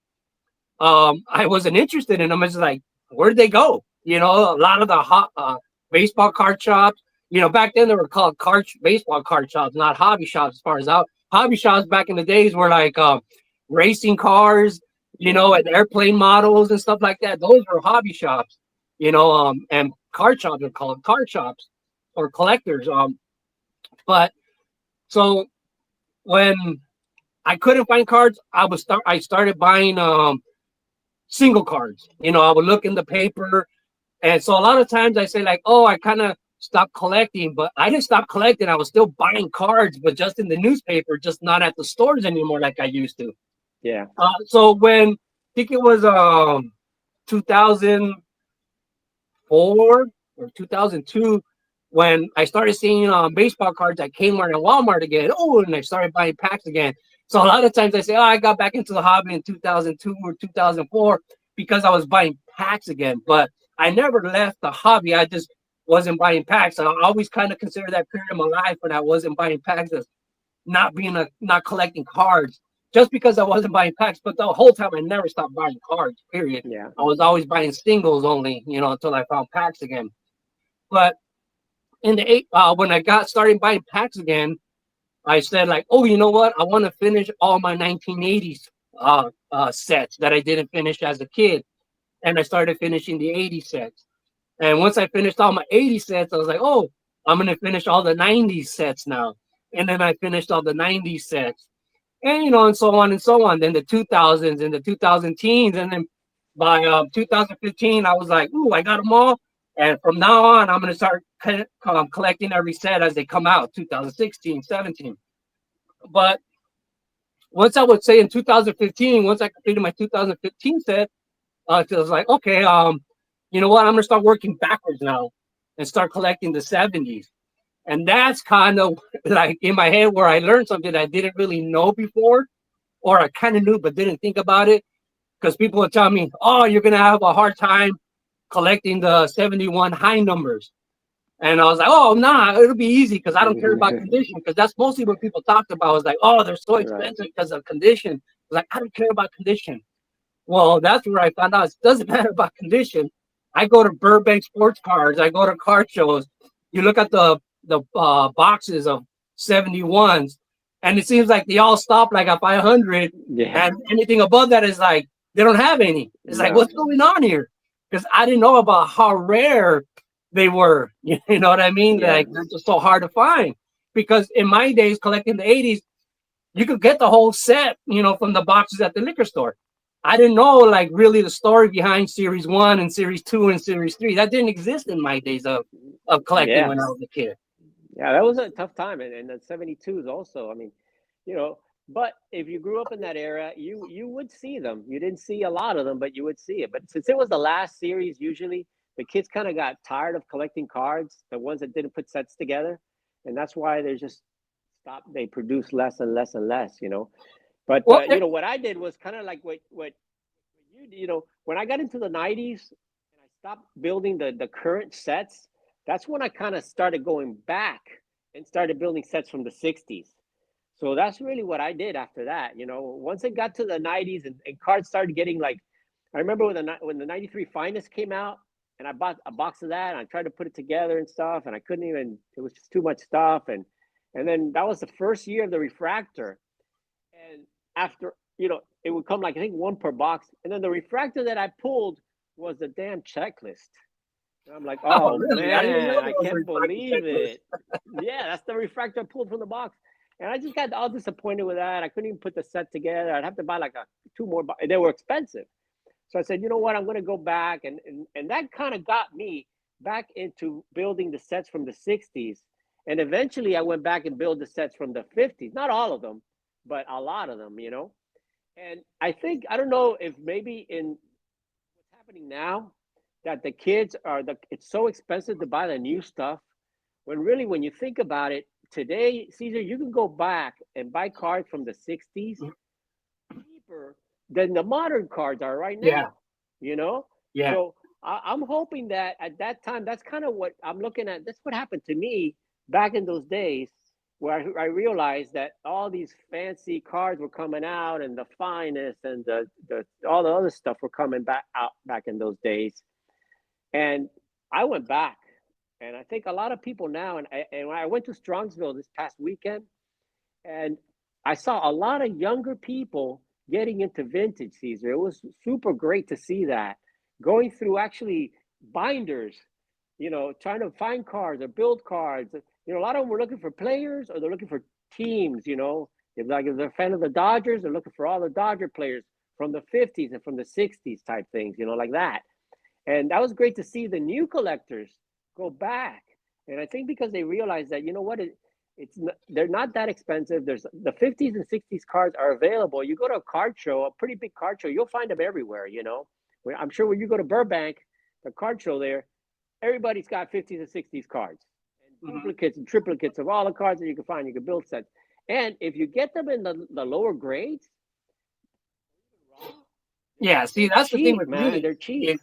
[SPEAKER 2] I wasn't interested in them. It's like, where'd they go? A lot of the baseball card shops, back then they were called baseball card shops, not hobby shops. As far as out hobby shops back in the days were like racing cars,
[SPEAKER 3] Yeah.
[SPEAKER 2] and airplane models and stuff like that. Those were hobby shops, and card shops are called card shops or collectors. But so when I couldn't find cards, I started buying single cards. I would look in the paper. And so a lot of times I say like, oh, I kind of stopped collecting, but I didn't stop collecting. I was still buying cards, but just in the newspaper, just not at the stores anymore like I used to.
[SPEAKER 3] Yeah.
[SPEAKER 2] So when I think it was 2004 or 2002 when I started seeing baseball cards at Kmart and Walmart again. Oh, and I started buying packs again. So a lot of times I say, oh, I got back into the hobby in 2002 or 2004 because I was buying packs again. But I never left the hobby. I just wasn't buying packs. I always kind of consider that period of my life when I wasn't buying packs as not collecting cards just because I wasn't buying packs. But the whole time I never stopped buying cards. Period.
[SPEAKER 3] Yeah.
[SPEAKER 2] I was always buying singles only, until I found packs again. But in the when I got started buying packs again, I said like, oh, you know what? I want to finish all my 1980s sets that I didn't finish as a kid, and I started finishing the 80 sets. And once I finished all my 80 sets, I was like, oh, I'm gonna finish all the 90s sets now. And then I finished all the 90s sets, and and so on and so on. Then the 2000s and the 2000 teens, and then by 2015, I was like, ooh, I got them all. And from now on, I'm gonna start collecting every set as they come out, 2016, 17. But once I would say in 2015, once I completed my 2015 set, it was like, okay, you know what? I'm gonna start working backwards now and start collecting the 70s. And that's kind of like in my head where I learned something I didn't really know before, or I kind of knew but didn't think about it. Because people would tell me, oh, you're gonna have a hard time collecting the 71 high numbers. And I was like, oh, nah, it'll be easy because I don't care about condition. Because that's mostly what people talked about. Was like, oh, they're so
[SPEAKER 3] Right.
[SPEAKER 2] expensive because of condition. Like, I don't care about condition. Well, that's where I found out it doesn't matter about condition. I go to Burbank Sports Cards. I go to card shows. You look at the boxes of 71s, and it seems like they all stop like at 500,
[SPEAKER 3] Yeah.
[SPEAKER 2] and anything above that is like they don't have any. It's like,
[SPEAKER 3] No.
[SPEAKER 2] what's going on here? Because I didn't know about how rare they were. You know what I mean?
[SPEAKER 3] Yeah.
[SPEAKER 2] Like they're just so hard to find. Because in my days, collecting the 80s, you could get the whole set, from the boxes at the liquor store. I didn't know like really the story behind series 1 and series 2 and series 3. That didn't exist in my days of collecting
[SPEAKER 3] Yeah.
[SPEAKER 2] when I was a kid.
[SPEAKER 3] Yeah, that was a tough time, and the 72s also. I mean, you know, but if you grew up in that era, you would see them. You didn't see a lot of them, but you would see it. But since it was the last series, usually the kids kind of got tired of collecting cards, the ones that didn't put sets together, and that's why they just stopped. They produce less and less and less, you know. But
[SPEAKER 2] Well,
[SPEAKER 3] what I did was kind of like what when I got into the 90s and I stopped building the current sets, that's when I kind of started going back and started building sets from the 60s. So that's really what I did after that. Once it got to the 90s and cards started getting like, I remember when the 93 Finest came out and I bought a box of that and I tried to put it together and stuff and I couldn't even, it was just too much stuff. And then that was the first year of the refractor. And after, it would come like, I think one per box. And then the refractor that I pulled was the damn checklist. And I'm like,
[SPEAKER 2] oh,
[SPEAKER 3] oh
[SPEAKER 2] really? I didn't even know
[SPEAKER 3] man, I
[SPEAKER 2] there was a
[SPEAKER 3] can't
[SPEAKER 2] refractor
[SPEAKER 3] believe
[SPEAKER 2] checklist.
[SPEAKER 3] it. Yeah, that's the refractor I pulled from the box. And I just got all disappointed with that. I couldn't even put the set together. I'd have to buy like two more. They were expensive. So I said, you know what? I'm going to go back. And that kind of got me back into building the sets from the 60s. And eventually I went back and built the sets from the 50s. Not all of them, but a lot of them. And I don't know if maybe in what's happening now that the kids it's so expensive to buy the new stuff when really, when you think about it, today, Caesar, you can go back and buy cards from the 60s cheaper than the modern cards are right
[SPEAKER 2] Yeah,
[SPEAKER 3] now, you know?
[SPEAKER 2] yeah.
[SPEAKER 3] So I'm hoping that at that time, that's kind of what I'm looking at. That's what happened to me back in those days where I realized that all these fancy cards were coming out and the finest and the all the other stuff were coming back out back in those days. And I went back, and I think a lot of people now, and when I went to Strongsville this past weekend, and I saw a lot of younger people getting into vintage, Caesar. It was super great to see that. Going through actually binders, trying to find cards or build cards. A lot of them were looking for players or they're looking for teams. If they're a fan of the Dodgers, they're looking for all the Dodger players from the 50s and from the 60s type things, like that. And that was great to see the new collectors go back And I think because they realize that, you know what, it's not, they're not that expensive. There's the 50s and 60s cars are available. You go to a card show, a pretty big card show, you'll find them everywhere, you know. I'm sure when you go to Burbank, the card show there, everybody's got 50s and 60s cards and
[SPEAKER 2] Mhm.
[SPEAKER 3] duplicates and triplicates of all the cards that you can find. You can build sets. And if you get them in the lower grades, raw,
[SPEAKER 2] Yeah, see,
[SPEAKER 3] they're
[SPEAKER 2] that's the thing
[SPEAKER 3] cheap,
[SPEAKER 2] with
[SPEAKER 3] man.
[SPEAKER 2] me.
[SPEAKER 3] They're cheap.
[SPEAKER 2] If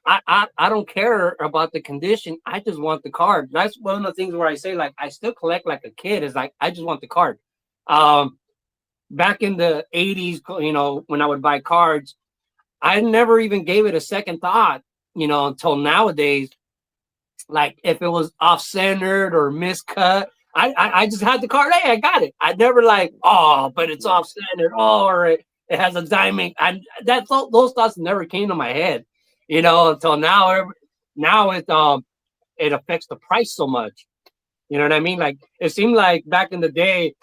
[SPEAKER 2] I don't care about the condition. I just want the card. That's one of the things where I say like I still collect like a kid. Is like I just want the card. Um, Back in the '80s, you know, when I would buy cards, I never even gave it a second thought. You know, until nowadays, like if it was off centered or miscut, I just had the card. Hey, I got it. I never like, oh, but it's
[SPEAKER 3] Yeah.
[SPEAKER 2] off centered. Oh, or it has a diamond. I those thoughts never came to my head. You know, until now. Now it affects the price so much. You know what I mean? Like it seemed like back in the day,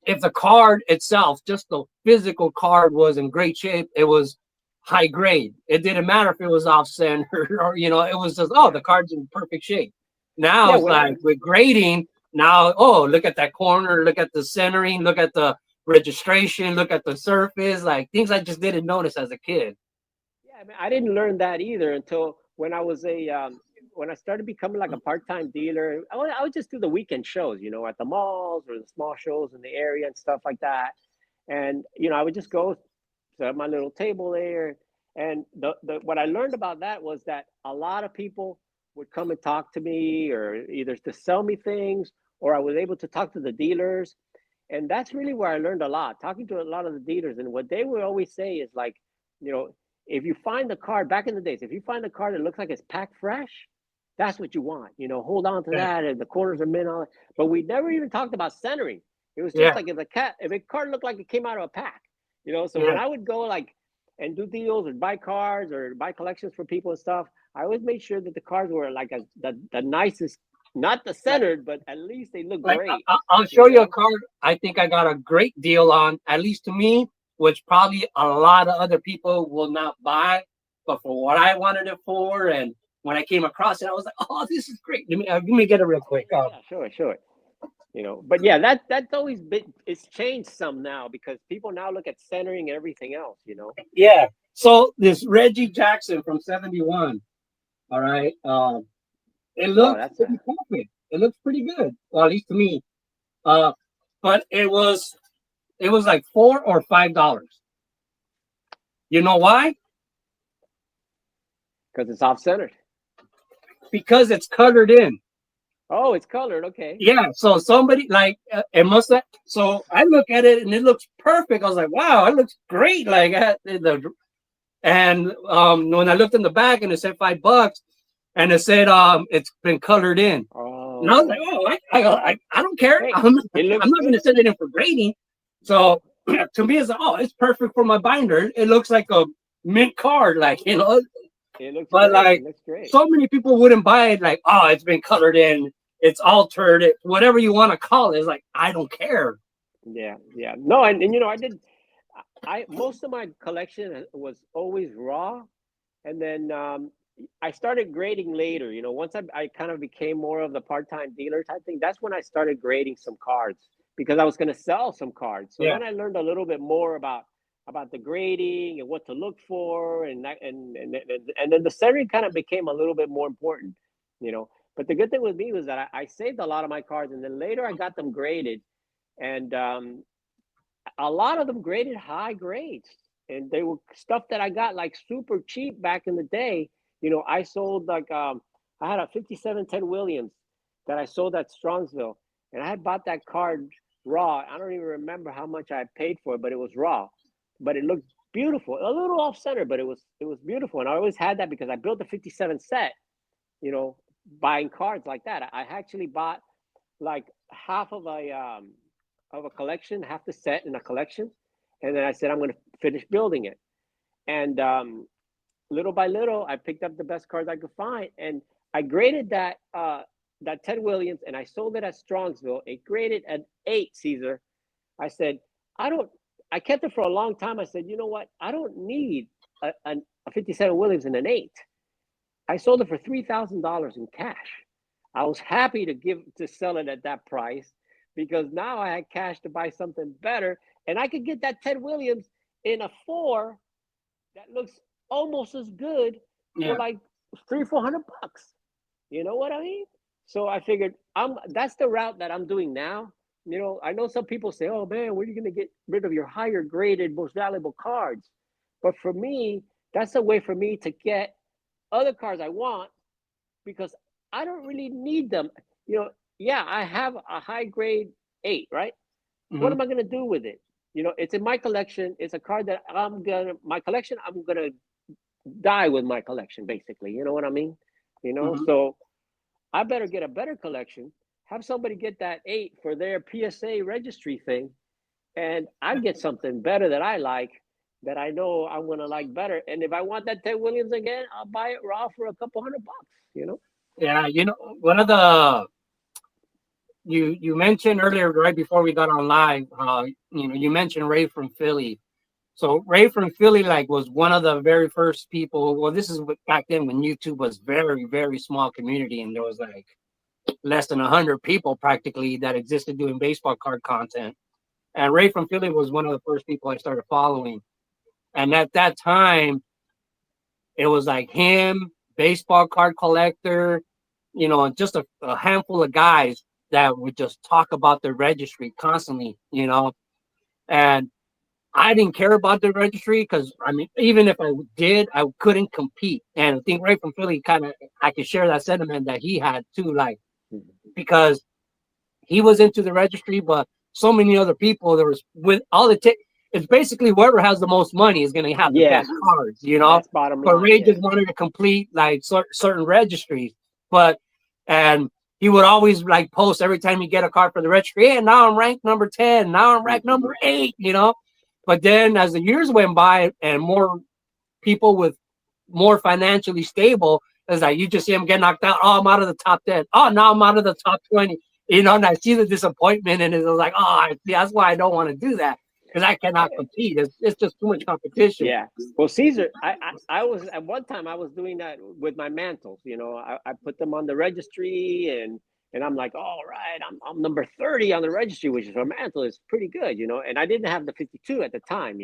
[SPEAKER 2] if the card itself, just the physical card, was in great shape, it was high grade. It didn't matter if it was off center or it was just
[SPEAKER 3] Yeah.
[SPEAKER 2] the card's in perfect shape. Now
[SPEAKER 3] Yeah.
[SPEAKER 2] it's like with grading. Now, oh, look at that corner, look at the centering, look at the registration, look at the surface, like things I just didn't notice as a kid.
[SPEAKER 3] Yeah, I mean, I didn't learn that either until when I was when I started becoming like a part-time dealer. I would just do the weekend shows, you know, at the malls or the small shows in the area and stuff like that. And you know, I would just go set up my little table there. And the what I learned about that was that a lot of people would come and talk to me, or either to sell me things, or I was able to talk to the dealers. And that's really where I learned a lot, talking to a lot of the dealers. And what they would always say is like, you know, if you find the card back in the days, if you find a card that looks like it's packed fresh, that's what you want. You know, hold on to
[SPEAKER 2] Yeah,
[SPEAKER 3] that, and the corners are mint on it. But we never even talked about centering. It was just
[SPEAKER 2] yeah,
[SPEAKER 3] like if a card looked like it came out of a pack, you know. So when
[SPEAKER 2] yeah.
[SPEAKER 3] I would go like and do deals or buy cards or buy collections for people and stuff, I always made sure that the cards were like the nicest, not the
[SPEAKER 2] Like,
[SPEAKER 3] centered, but at least they look
[SPEAKER 2] like
[SPEAKER 3] great,
[SPEAKER 2] I'll show
[SPEAKER 3] you
[SPEAKER 2] you a
[SPEAKER 3] know.
[SPEAKER 2] card. I think I got a great deal on, at least to me, which probably a lot of other people will not buy, but for what I wanted it for, and when I came across it, I was like, "Oh, this is great." Let me get it real
[SPEAKER 3] Oh
[SPEAKER 2] quick.
[SPEAKER 3] yeah, yeah, sure, sure. You know, but yeah, that's always been, it's changed some now because people now look at centering and everything else, you know.
[SPEAKER 2] Yeah. So this Reggie Jackson from '71. All right. It
[SPEAKER 3] Oh,
[SPEAKER 2] looks
[SPEAKER 3] that's a
[SPEAKER 2] pretty perfect. It looks pretty good. Well, at least to me. Uh, but it was like $4 or $5. You know why?
[SPEAKER 3] because it's off centered.
[SPEAKER 2] Because it's colored in.
[SPEAKER 3] Oh, it's colored. Okay.
[SPEAKER 2] Yeah, so somebody like it must have. So I look at it and it looks perfect. I was like, wow, it looks great. Like and when I looked in the back and it said $5, and it said it's been colored in, and I was like,
[SPEAKER 3] Oh,
[SPEAKER 2] oh, I don't care.
[SPEAKER 3] hey,
[SPEAKER 2] I'm
[SPEAKER 3] it looks
[SPEAKER 2] not going to
[SPEAKER 3] good.
[SPEAKER 2] send it in for grading. So to me, it's like, oh, it's perfect for my binder. It looks like a mint card, like
[SPEAKER 3] It looks
[SPEAKER 2] But
[SPEAKER 3] great. It
[SPEAKER 2] like
[SPEAKER 3] looks great.
[SPEAKER 2] so many people wouldn't buy it, like, oh, it's been colored in, it's altered, whatever you want to call it. It's like I don't care.
[SPEAKER 3] Yeah, yeah. No, and you know, I did. I most of my collection was always raw, and then I started grading later. You know, once I kind of became more of the part-time dealer type thing, that's when I started grading some cards because I was going to sell some cards. So
[SPEAKER 2] Yeah,
[SPEAKER 3] then I learned a little bit more about the grading and what to look for, and then the centering kind of became a little bit more important. You know, but the good thing with me was that I saved a lot of my cards, and then later I got them graded, and a lot of them graded high grades, and they were stuff that I got like super cheap back in the day. You know, I sold like I had a 5710 Williams that I sold at Strongsville, and I had bought that card raw. I don't even remember how much I paid for it, but it was raw, but it looked beautiful, a little off center, but it was beautiful. And I always had that because I built a 57 set, you know, buying cards like that. I actually bought like half of a collection, half the set in a collection, and then I said I'm going to finish building it. And little by little, I picked up the best cards I could find, and I graded that Ted Williams, and I sold it at Strongsville. It graded at 8, Caesar. I said I don't. I kept it for a long time. I said, you know what? I don't need a 57 Williams and an 8. I sold it for $3,000 in cash. I was happy to sell it at that price because now I had cash to buy something better, and I could get that Ted Williams in a four that looks almost as good for
[SPEAKER 2] Yeah.
[SPEAKER 3] like 300-400 bucks. You know what I mean? So I figured that's the route that I'm doing now. I know some people say, "Oh man, where are you going to get rid of your higher graded, most valuable cards?" But for me, that's a way for me to get other cards I want because I don't really need them. Yeah, I have a high grade 8, right? What
[SPEAKER 2] Hmm.
[SPEAKER 3] am I going to do with it? It's in my collection. It's a card that my collection, I'm going to die with my collection, basically. You know what I mean?
[SPEAKER 2] Hmm.
[SPEAKER 3] So I better get a better collection, have somebody get that 8 for their PSA registry thing, and I get something better that I like, that I know I'm going to like better. And if I want that Ted Williams again, I'll buy it raw for a couple $100.
[SPEAKER 2] Yeah, one of the you mentioned earlier, right before we got on live, you mentioned Ray from Philly. So Ray from Philly, like, was one of the very first people. Well, this is back then when YouTube was very, very small community, and there was like less than 100 people practically that existed doing baseball card content. And Ray from Philly was one of the first people I started following. And at that time, it was like him, baseball card collector, and just a handful of guys that would just talk about the registry constantly. And I didn't care about the registry because, I mean, even if I did, I couldn't compete. And I think Ray from Philly I could share that sentiment that he had too, like, because he was into the registry, but so many other people, there was with all it's basically whoever has the most money is going to have the
[SPEAKER 3] Yeah,
[SPEAKER 2] best cards.
[SPEAKER 3] that's bottom
[SPEAKER 2] But
[SPEAKER 3] line.
[SPEAKER 2] Ray
[SPEAKER 3] Yeah.
[SPEAKER 2] just wanted to complete like certain registries, and he would always like post every time he get a card for the registry. Hey, now I'm ranked number 10. Now I'm ranked number 8. But then as the years went by and more people with more financially stable, it's like you just see him get knocked out. Oh, I'm out of the top 10. Oh, now I'm out of the top 20. And I see the disappointment, and it's like, oh, that's why I don't want to do that because I cannot compete. It's just too much competition.
[SPEAKER 3] Yeah. Well, Caesar, I was at one time I was doing that with my mantles. I put them on the registry, and I'm like, all right, I'm number 30 on the registry, which is for mantle is pretty good. And I didn't have the 52 at the time.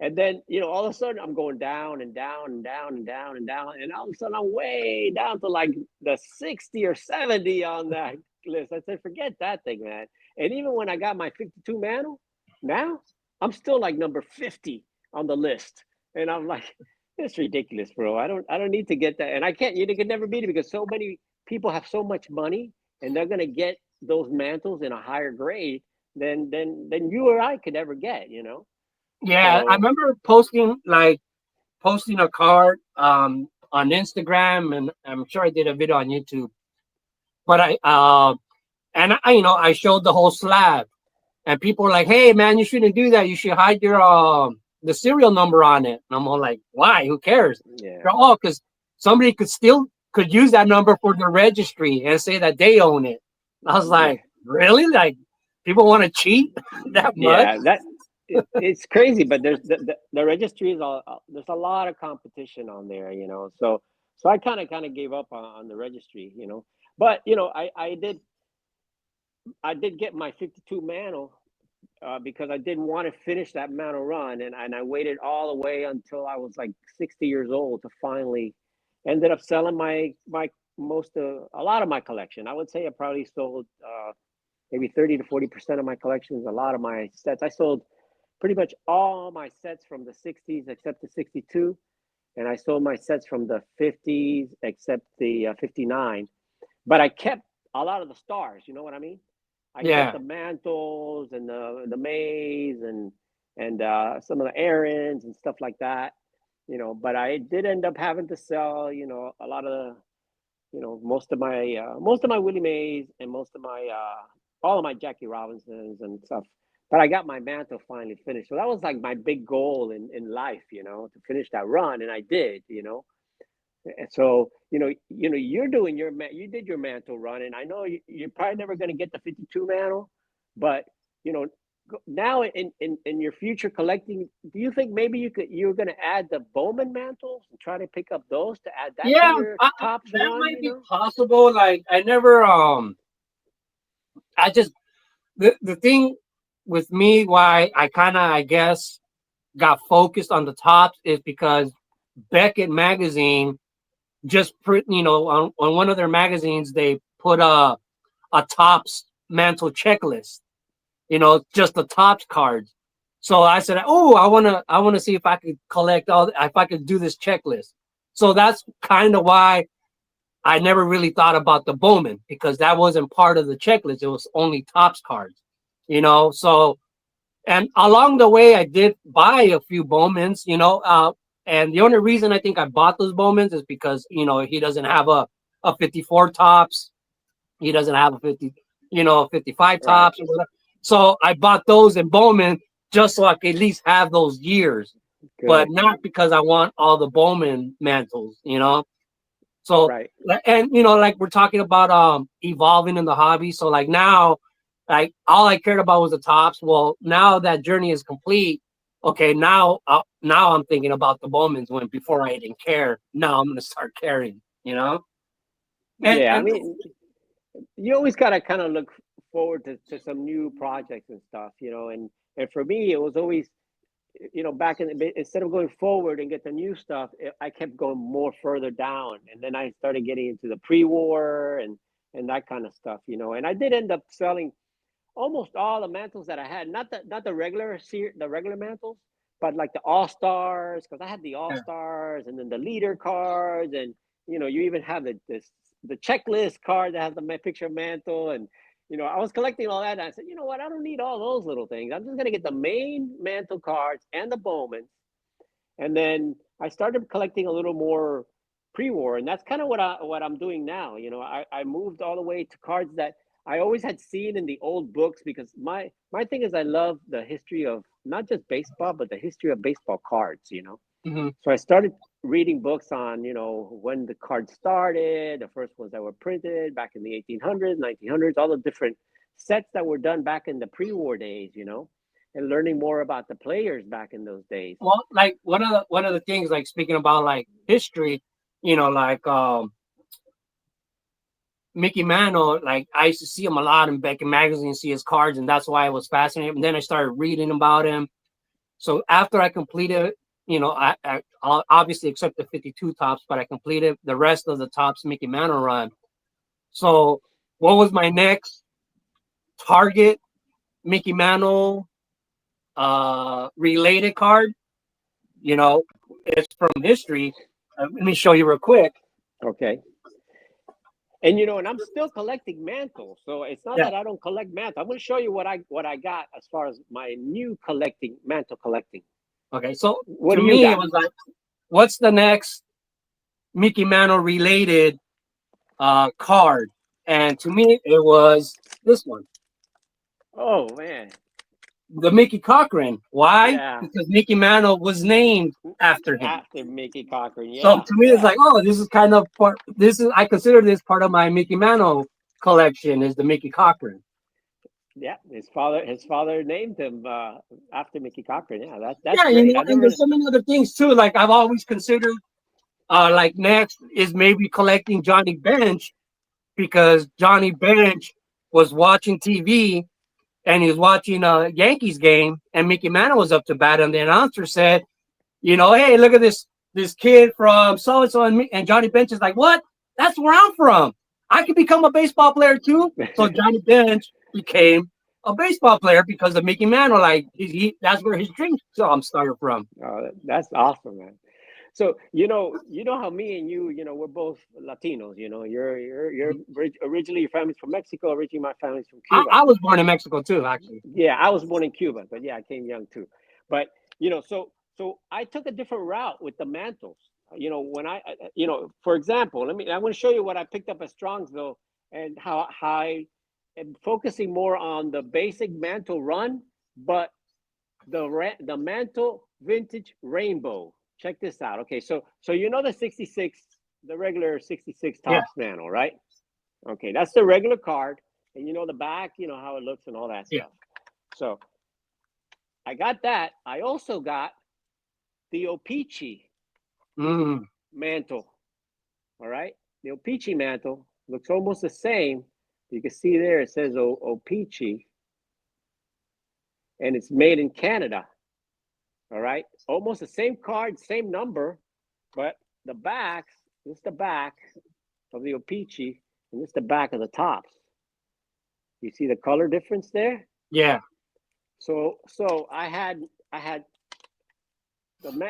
[SPEAKER 3] And then, all of a sudden I'm going down and down and down and down and down. And all of a sudden I'm way down to like the 60 or 70 on that list. I said, forget that thing, man. And even when I got my 52 mantle, now I'm still like number 50 on the list. And I'm like, it's ridiculous, bro. I don't need to get that. And I can't, you can never beat it because so many people have so much money and they're gonna get those mantles in a higher grade than you or I could ever get.
[SPEAKER 2] Yeah, I
[SPEAKER 3] So
[SPEAKER 2] remember posting a card on Instagram, and I'm sure I did a video on YouTube. But I showed the whole slab. And people were like, "Hey, man, you shouldn't do that. You should hide your the serial number on it." And I'm all like, "Why? Who cares?"
[SPEAKER 3] yeah.
[SPEAKER 2] They're all because somebody could use that number for the registry and say that they own it. I was
[SPEAKER 3] Yeah.
[SPEAKER 2] like, "Really? Like, people want to cheat that much?"
[SPEAKER 3] Yeah, it's crazy, but the registry is all there's a lot of competition on there. So I kind of gave up on the registry. But I did get my 52 mantle because I didn't want to finish that mantle run, and I waited all the way until I was like 60 years old to finally ended up selling my a lot of my collection. I would say I probably sold maybe 30 to 40% of my collections, a lot of my sets. I sold pretty much all my sets from the 60s except the 62, and I sold my sets from the 50s except the 59. But I kept a lot of the stars. You know what I mean? I kept
[SPEAKER 2] Yeah,
[SPEAKER 3] the mantles and the maze and some of the errands and stuff like that. But I did end up having to sell, a lot of the most of my Willie Mays and most of my all of my Jackie Robinsons and stuff. But I got my mantle finally finished. So that was like my big goal in life, to finish that run, and I did. And so you did your mantle run, and I know you're probably never going to get the 52 mantle, but you know now in your future collecting, do you think maybe you're going to add the Bowman mantles and try to pick up those to add that to
[SPEAKER 2] Yeah,
[SPEAKER 3] your tops
[SPEAKER 2] that
[SPEAKER 3] run?
[SPEAKER 2] might
[SPEAKER 3] You
[SPEAKER 2] be
[SPEAKER 3] know.
[SPEAKER 2] possible. Like I never I just the thing with me why I kind of I guess got focused on the tops is because Beckett magazine just put on one of their magazines they put a tops mantle checklist, just the tops cards. So I said, oh, I want to see if I could collect if I could do this checklist. So that's kind of why I never really thought about the Bowman because that wasn't part of the checklist. It was only tops cards. So and along the way, I did buy a few Bowmans. And the only reason I think I bought those Bowmans is because he doesn't have a 54 tops. He doesn't have a 55
[SPEAKER 3] Right.
[SPEAKER 2] tops or whatever. So I bought those in Bowman just so I could at least have those years, but
[SPEAKER 3] Good.
[SPEAKER 2] not because I want all the Bowman mantles. So
[SPEAKER 3] Right.
[SPEAKER 2] and like we're talking about evolving in the hobby. So like now, like all I cared about was the tops. Well, now that journey is complete. Okay, now I'm thinking about the Bowmans when before I didn't care. Now I'm gonna start caring. And
[SPEAKER 3] Yeah. I
[SPEAKER 2] and
[SPEAKER 3] mean, you always gotta kind of look forward to some new projects and stuff, and for me, it was always, back instead of going forward and get the new stuff, I kept going more further down, and then I started getting into the pre-war and that kind of stuff, and I did end up selling almost all the mantles that I had, not the regular mantles, but like the all stars, because I had the all stars and then the leader cards, and you even have the checklist card that has the picture of mantle, and I was collecting all that, and I said, you know what, I don't need all those little things. I'm just gonna get the main mantle cards and the Bowmans, and then I started collecting a little more pre-war, and that's kind of what I'm doing now. I moved all the way to cards that I always had seen in the old books, because my thing is I love the history of not just baseball, but the history of baseball cards.
[SPEAKER 2] Mhm.
[SPEAKER 3] So I started reading books on, when the cards started, the first ones that were printed back in the 1800s, 1900s, all the different sets that were done back in the pre-war days, and learning more about the players back in those days.
[SPEAKER 2] Well, like one of the things, like speaking about like history, like Mickey Mantle, like I used to see him a lot in Beckett magazine, see his cards, and that's why I was fascinated. And then I started reading about him. So after I completed, I'll obviously accept the 52 tops, but I completed the rest of the tops Mickey Mantle run. So what was my next target Mickey Mantle related card? It's from history. Let me show you real quick.
[SPEAKER 3] Okay. And I'm still collecting mantles, so it's not
[SPEAKER 2] Yeah.
[SPEAKER 3] that I don't collect mantles. I'm going to show you what I got as far as my new mantle collecting.
[SPEAKER 2] Okay. So
[SPEAKER 3] What
[SPEAKER 2] to
[SPEAKER 3] do you
[SPEAKER 2] me, it
[SPEAKER 3] got?
[SPEAKER 2] was like, what's the next Mickey Mantle related card? And to me, it was this one,
[SPEAKER 3] Oh man,
[SPEAKER 2] the Mickey Cochran. Why?
[SPEAKER 3] yeah,
[SPEAKER 2] Because Mickey Mantle was named after him.
[SPEAKER 3] after Mickey Cochran,
[SPEAKER 2] So
[SPEAKER 3] yeah,
[SPEAKER 2] to me, it's
[SPEAKER 3] yeah,
[SPEAKER 2] like, oh, this is kind of part. This is I consider this part of my Mickey Mantle collection is the Mickey Cochran.
[SPEAKER 3] yeah. His father named him after Mickey Cochran. Yeah, that's
[SPEAKER 2] Yeah,
[SPEAKER 3] great. I
[SPEAKER 2] and
[SPEAKER 3] never.
[SPEAKER 2] there's so many other things too. Like I've always considered, like next is maybe collecting Johnny Bench because Johnny Bench was watching TV and he was watching a Yankees game and Mickey Mantle was up to bat and the announcer said, hey, look at this kid from so and so and Johnny Bench is like, what? That's where I'm from. I could become a baseball player too. So Johnny Bench became a baseball player because of Mickey Mantle. Like that's where his dream started from.
[SPEAKER 3] Oh, that's awesome, man. So you know how me and you, we're both Latinos. You're originally your family's from Mexico. Originally, my family's from Cuba.
[SPEAKER 2] I was born in Mexico too, actually.
[SPEAKER 3] Yeah, I was born in Cuba, but yeah, I came young too. But so I took a different route with the mantles. When for example, I'm going to show you what I picked up at Strongsville and how I am focusing more on the basic mantle run, but the mantle vintage rainbow. Check this out. Okay, so the 66, the regular 66
[SPEAKER 2] Yeah.
[SPEAKER 3] tops mantle, right? Okay, that's the regular card, and the back, how it looks and all that
[SPEAKER 2] Yeah.
[SPEAKER 3] stuff. So I got that. I also got the O-Pee-Chee
[SPEAKER 2] Mm.
[SPEAKER 3] mantle. All right. The O-Pee-Chee mantle looks almost the same. You can see there it says O-Pee-Chee, and it's made in Canada. All right. Almost the same card, same number, but the backs, this is the back of the O-Pee-Chee, and this is the back of the tops. You see the color difference there?
[SPEAKER 2] Yeah.
[SPEAKER 3] So I had the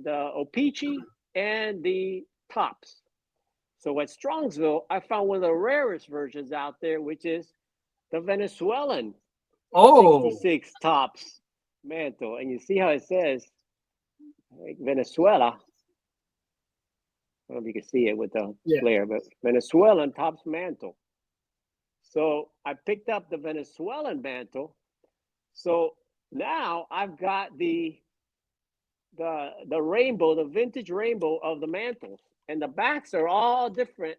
[SPEAKER 3] O-Pee-Chee and the tops. So at Strongsville, I found one of the rarest versions out there, which is the Venezuelan
[SPEAKER 2] Oh,
[SPEAKER 3] 66 tops mantle. And you see how it says like Venezuela. I don't know if you can see it with the
[SPEAKER 2] yeah.
[SPEAKER 3] flare, but Venezuelan tops mantle. So I picked up the Venezuelan mantle. So now I've got the rainbow, the vintage rainbow of the mantles, and the backs are all different.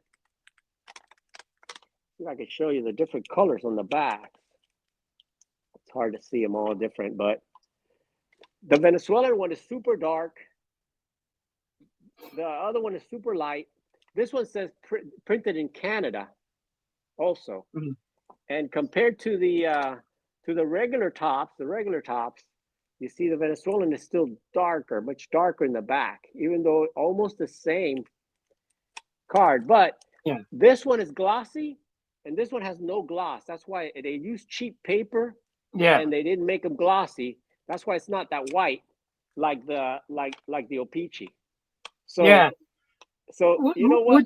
[SPEAKER 3] See if I can show you the different colors on the back. It's hard to see them all different, but the Venezuelan one is super dark. The other one is super light. This one says printed in Canada, also.
[SPEAKER 2] Mhm.
[SPEAKER 3] And compared to the regular tops, you see the Venezuelan is still darker, much darker in the back, even though almost the same card. But
[SPEAKER 2] Yeah.
[SPEAKER 3] this one is glossy, and this one has no gloss. That's why they use cheap paper,
[SPEAKER 2] Yeah.
[SPEAKER 3] and they didn't make them glossy. That's why it's not that white like the O-Pee-Chee. So
[SPEAKER 2] Yeah.
[SPEAKER 3] so you know what?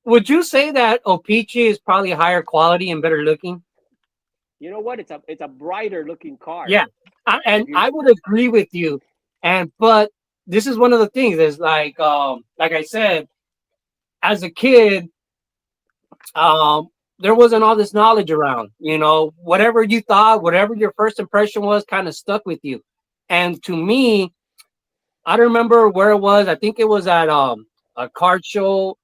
[SPEAKER 2] Would you say that O-Pee-Chee is probably higher quality and better looking?
[SPEAKER 3] You know what? It's a brighter looking card.
[SPEAKER 2] Yeah, and I would agree with you. But this is one of the things is like I said, as a kid, there wasn't all this knowledge around. You know, whatever you thought, whatever your first impression was, kind of stuck with you. And to me, I don't remember where it was. I think it was at a card show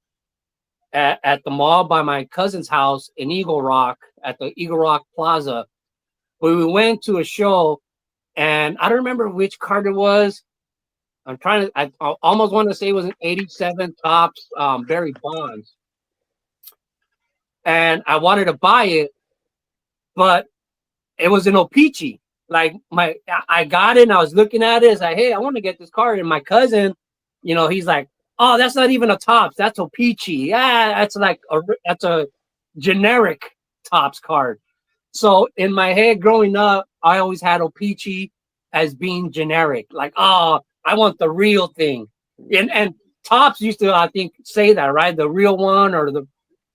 [SPEAKER 2] at the mall by my cousin's house in Eagle Rock at the Eagle Rock Plaza. Where we went to a show, and I don't remember which card it was. I almost want to say it was an 87 tops Barry Bonds. And I wanted to buy it, but it was an O-Pee-Chee. Like I got it and I was looking at it. It's like, hey, I want to get this card. And my cousin, he's like, oh, that's not even a tops. That's O-Pee-Chee. Yeah, that's a generic tops card. So in my head growing up, I always had O-Pee-Chee as being generic. Like, oh, I want the real thing. And tops used to, I think, say that, right? The real one or the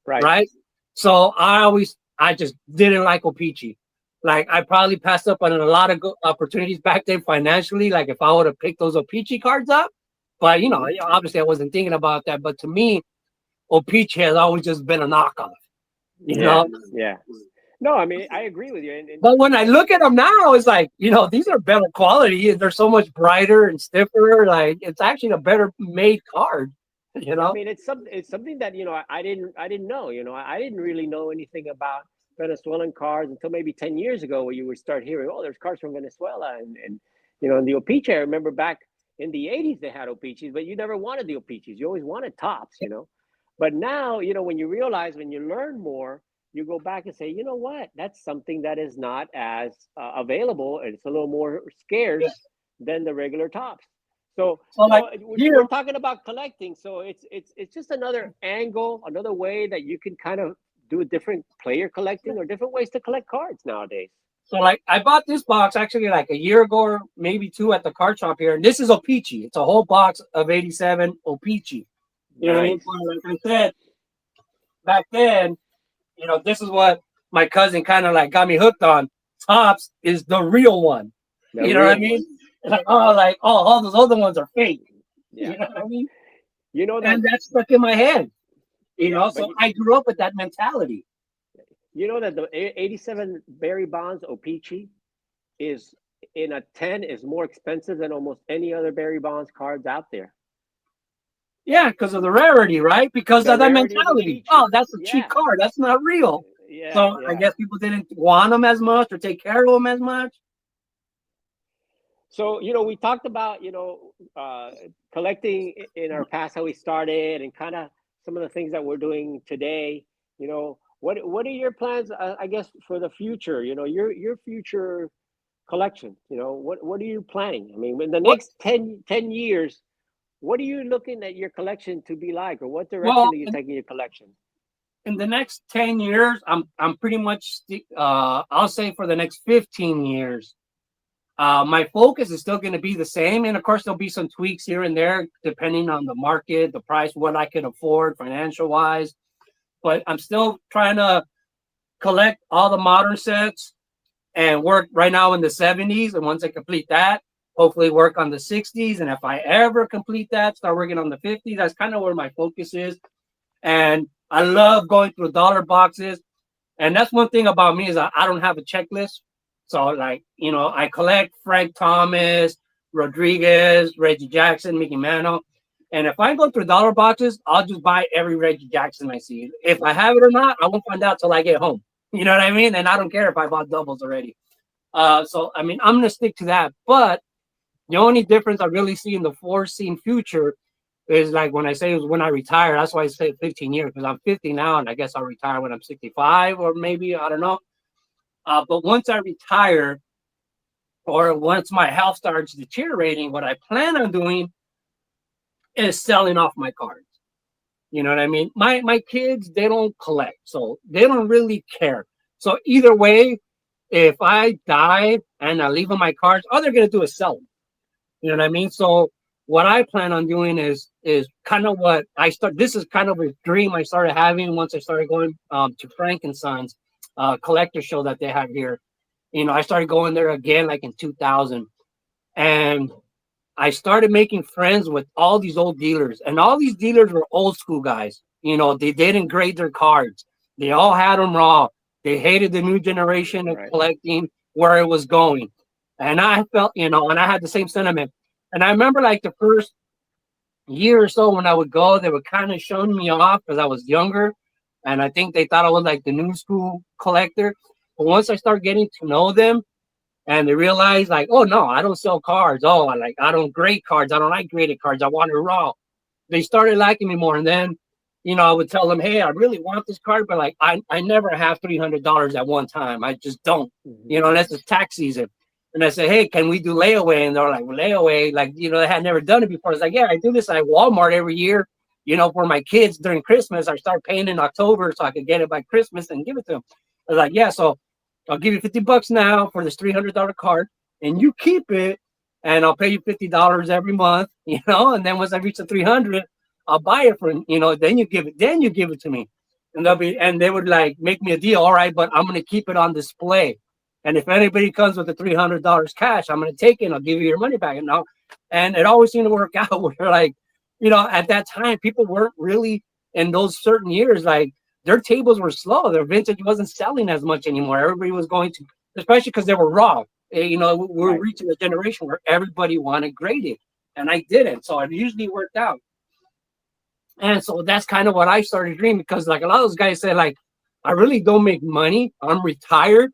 [SPEAKER 2] right. So I just didn't like O-Pee-Chee. Like I probably passed up on a lot of opportunities back then financially. Like if I would have picked those O-Pee-Chee cards up, but obviously I wasn't thinking about that. But to me, O-Pee-Chee has always just been a knockoff. You know?
[SPEAKER 3] Yeah. No, I mean I agree with you.
[SPEAKER 2] But when I look at them now, it's like these are better quality. They're so much brighter and stiffer. Like it's actually a better made card.
[SPEAKER 3] I mean, it's something that I didn't know. I didn't really know anything about Venezuelan cards until maybe 10 years ago, where you would start hearing, oh, there's cards from Venezuela, and in the O-Pee-Chee. I remember back in the 80s they had O-Pee-Chees, but you never wanted the O-Pee-Chees. You always wanted tops, But now, when you learn more, you go back and say, you know what? That's something that is not as available, and it's a little more scarce than the regular tops. So we're talking about collecting. So it's just another angle, another way that you can kind of do a different player collecting or different ways to collect cards nowadays.
[SPEAKER 2] So like I bought this box actually like a year ago or maybe two at the card shop here. And this is O-Pee-Chee. It's a whole box of 87 O-Pee-Chee. Like I said, back then, this is what my cousin kind of like got me hooked on. Tops is the real one. You know what I mean? Like all those other ones are fake.
[SPEAKER 3] Yeah.
[SPEAKER 2] You know what I mean?
[SPEAKER 3] And
[SPEAKER 2] that stuck in my head. So I grew up with that mentality.
[SPEAKER 3] You know that the 87 Barry Bonds O-Pee-Chee is in a 10 is more expensive than almost any other Barry Bonds cards out there.
[SPEAKER 2] Yeah, because of the rarity, right? Because of that mentality. Oh, that's a cheap card. That's not real. I guess people didn't want them as much or take care of them as much.
[SPEAKER 3] So, we talked about, collecting in our past, how we started, and kind of some of the things that we're doing today. What are your plans, I guess, for the future? Your future collection. What are you planning? I mean, in the
[SPEAKER 2] What?
[SPEAKER 3] next 10 years, what are you looking at your collection to be like, or what
[SPEAKER 2] Well,
[SPEAKER 3] direction are you taking your collection?
[SPEAKER 2] in the next 10 years, I'm pretty much I'll say for the next 15 years. My focus is still going to be the same, and of course there'll be some tweaks here and there depending on the market, the price, what I can afford financial wise. But I'm still trying to collect all the modern sets and work right now in the 70s. And once I complete that, hopefully work on the 60s. And if I ever complete that, start working on the 50s. That's kind of where my focus is. And I love going through dollar boxes. And that's one thing about me is I don't have a checklist. So like, I collect Frank Thomas, Rodriguez, Reggie Jackson, Mickey Mantle. And if I go through dollar boxes, I'll just buy every Reggie Jackson I see. If I have it or not, I won't find out till I get home. You know what I mean? And I don't care if I bought doubles already. So I mean, I'm gonna stick to that. But the only difference I really see in the foreseen future is like when I say it was when I retire. That's why I say 15 years because I'm 50 now, and I guess I'll retire when I'm 65 or maybe I don't know. But once I retire or once my health starts deteriorating, what I plan on doing is selling off my cards. You know what I mean? My kids, they don't collect, so they don't really care. So either way, if I die and I leave them my cards, all they're gonna do is sell them. You know what I mean? So what I plan on doing is kind of what I start. This is kind of a dream I started having once I started going to Frank and Sons collector show that they have here. I started going there again like in 2000, and I started making friends with all these old dealers, and all these dealers were old school guys. They didn't grade their cards. They all had them raw. They hated the new generation of
[SPEAKER 3] Right.
[SPEAKER 2] collecting where it was going. And I felt, and I had the same sentiment. And I remember like the first year or so when I would go, they were kind of showing me off because I was younger. And I think they thought I was like the new school collector. But once I started getting to know them, and they realized like, oh no, I don't sell cards. Oh, I don't grade cards. I don't like graded cards. I want it raw. They started liking me more, and then, I would tell them, hey, I really want this card, but like I never have $300 at one time. I just don't,
[SPEAKER 3] Mm-hmm.
[SPEAKER 2] unless it's tax season. And I say, hey, can we do layaway? And they're like, well, layaway, like they had never done it before. It's like, yeah, I do this at Walmart every year. For my kids during Christmas. I start paying in October so I could get it by Christmas and give it to them. I was like, yeah, so I'll give you $50 now for this $300 card, and you keep it, and I'll pay you $50 every month, and then once I reach the 300, I'll buy it for then you give it to me, and they would like make me a deal. All right, but I'm gonna keep it on display, and if anybody comes with the $300 cash, I'm gonna take it. And I'll give you your money back, and it always seemed to work out. Where like, at that time, people weren't really in those certain years like their tables were slow. Their vintage wasn't selling as much anymore. Everybody was going to, especially because they were raw. We're
[SPEAKER 3] Right.
[SPEAKER 2] reaching a generation where everybody wanted graded, and I didn't. So it usually worked out. And so that's kind of what I started dreaming because, like, a lot of those guys said, like, I really don't make money. I'm retired,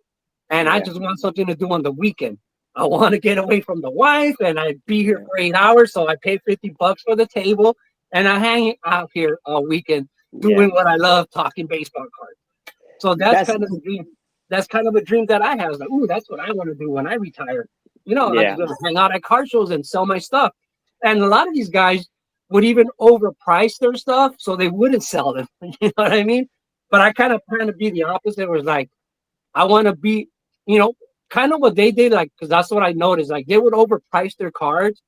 [SPEAKER 2] and I
[SPEAKER 3] Yeah.
[SPEAKER 2] just want something to do on the weekend. I want to get away from the wife, and I'd be here
[SPEAKER 3] Yeah.
[SPEAKER 2] for 8 hours. So I pay $50 for the table, and I hang out here all weekend
[SPEAKER 3] Yeah.
[SPEAKER 2] doing what I love, talking baseball cards. So that's
[SPEAKER 3] That's
[SPEAKER 2] kind of the dream. That's kind of a dream that I have. Like, ooh, that's what I want to do when I retire. I'm just
[SPEAKER 3] yeah.
[SPEAKER 2] gonna hang out at car shows and sell my stuff. And a lot of these guys would even overprice their stuff so they wouldn't sell them. You know what I mean? But I kind of plan to be the opposite. It was like I want to be, you know, kind of what they did, like because that's what I noticed. Like they would overprice their cards,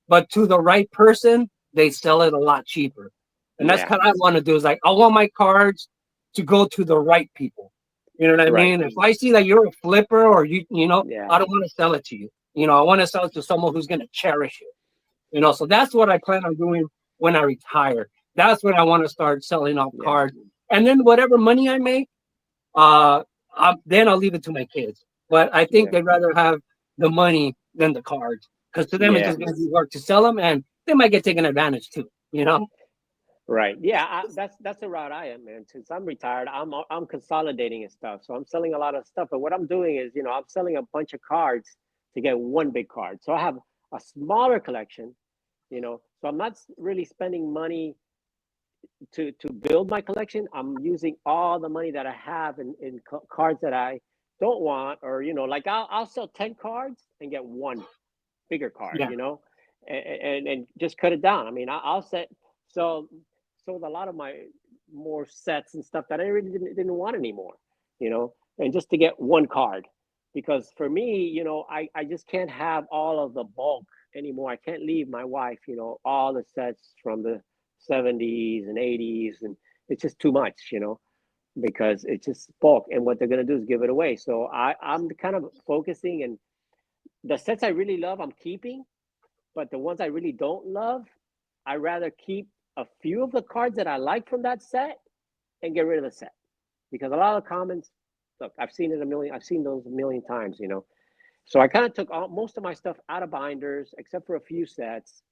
[SPEAKER 2] but to the right person, they sell it a lot cheaper. And that's
[SPEAKER 3] Yeah.
[SPEAKER 2] kind of what I want to do. Is like I want my cards to go to the right people. You know what I
[SPEAKER 3] Right.
[SPEAKER 2] mean? If I see that you're a flipper or
[SPEAKER 3] Yeah.
[SPEAKER 2] I don't want to sell it to you. I want to sell it to someone who's going to cherish it. So that's what I plan on doing when I retire. That's when I want to start selling off
[SPEAKER 3] Yeah.
[SPEAKER 2] cards. And then whatever money I make, uh, then I'll leave it to my kids. But I think
[SPEAKER 3] Yeah.
[SPEAKER 2] they'd rather have the money than the cards because to them it's
[SPEAKER 3] Yeah.
[SPEAKER 2] just going to be work to sell them, and they might get taken advantage too.
[SPEAKER 3] Right. Yeah. That's the route I am, man. Since I'm retired, I'm consolidating and stuff. So I'm selling a lot of stuff. But what I'm doing is, I'm selling a bunch of cards to get one big card. So I have a smaller collection, you know. So I'm not really spending money to build my collection. I'm using all the money that I have in cards that I don't want, or you know, like I'll sell 10 cards and get one bigger card,
[SPEAKER 2] Yeah.
[SPEAKER 3] you know, and just cut it down. I mean, I'll set so sold a lot of my more sets and stuff that I really didn't want anymore, you know, and just to get one card, because for me, you know, I just can't have all of the bulk anymore. I can't leave my wife, you know, all the sets from the 70s and 80s, and it's just too much, you know, because it's just bulk, and what they're going to do is give it away. So I'm kind of focusing, and the sets I really love I'm keeping, but the ones I really don't love, I rather keep a few of the cards that I like from that set and get rid of the set, because a lot of comments, look, I've seen those a million times, you know. So I kind of took most of my stuff out of binders except for a few sets,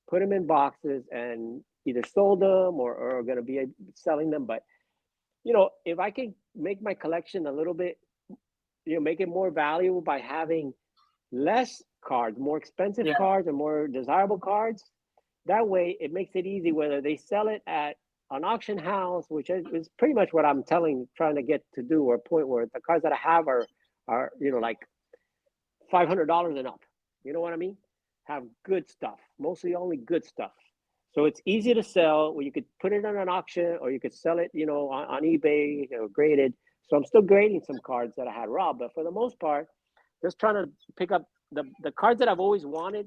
[SPEAKER 3] put them in boxes, and either sold them or going to be selling them. But you know, if I can make my collection a little bit, you know, make it more valuable by having less cards, more expensive
[SPEAKER 2] Yeah.
[SPEAKER 3] cards, and more desirable cards, that way it makes it easy whether they sell it at an auction house, which is pretty much what I'm trying to get to do, or a point where the cards that I have are you know, like $500 and up. You know what I mean? Have good stuff, mostly only good stuff. So it's easy to sell, where you could put it on an auction, or you could sell it, you know, on eBay, you know, graded. So I'm still grading some cards that I had raw, but for the most part, just trying to pick up the cards that I've always wanted.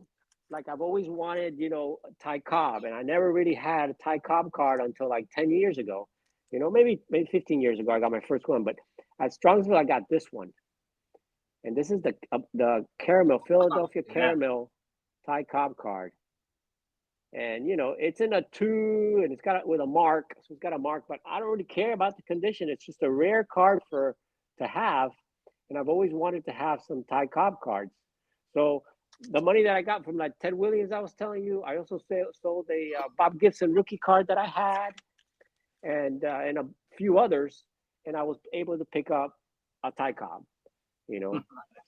[SPEAKER 3] Like I've always wanted, you know, Ty Cobb, and I never really had a Ty Cobb card until like 10 years ago. You know, maybe 15 years ago I got my first one, but at Strongsville I got this one, and this is the caramel, Philadelphia
[SPEAKER 2] Yeah.
[SPEAKER 3] caramel Ty Cobb card. And you know, it's in a 2, and it's got it with a mark, so it's got a mark. But I don't really care about the condition. It's just a rare card to have, and I've always wanted to have some Ty Cobb cards. So the money that I got from like Ted Williams, I was telling you, I also sold a Bob Gibson rookie card that I had, and a few others, and I was able to pick up a Ty Cobb. You know,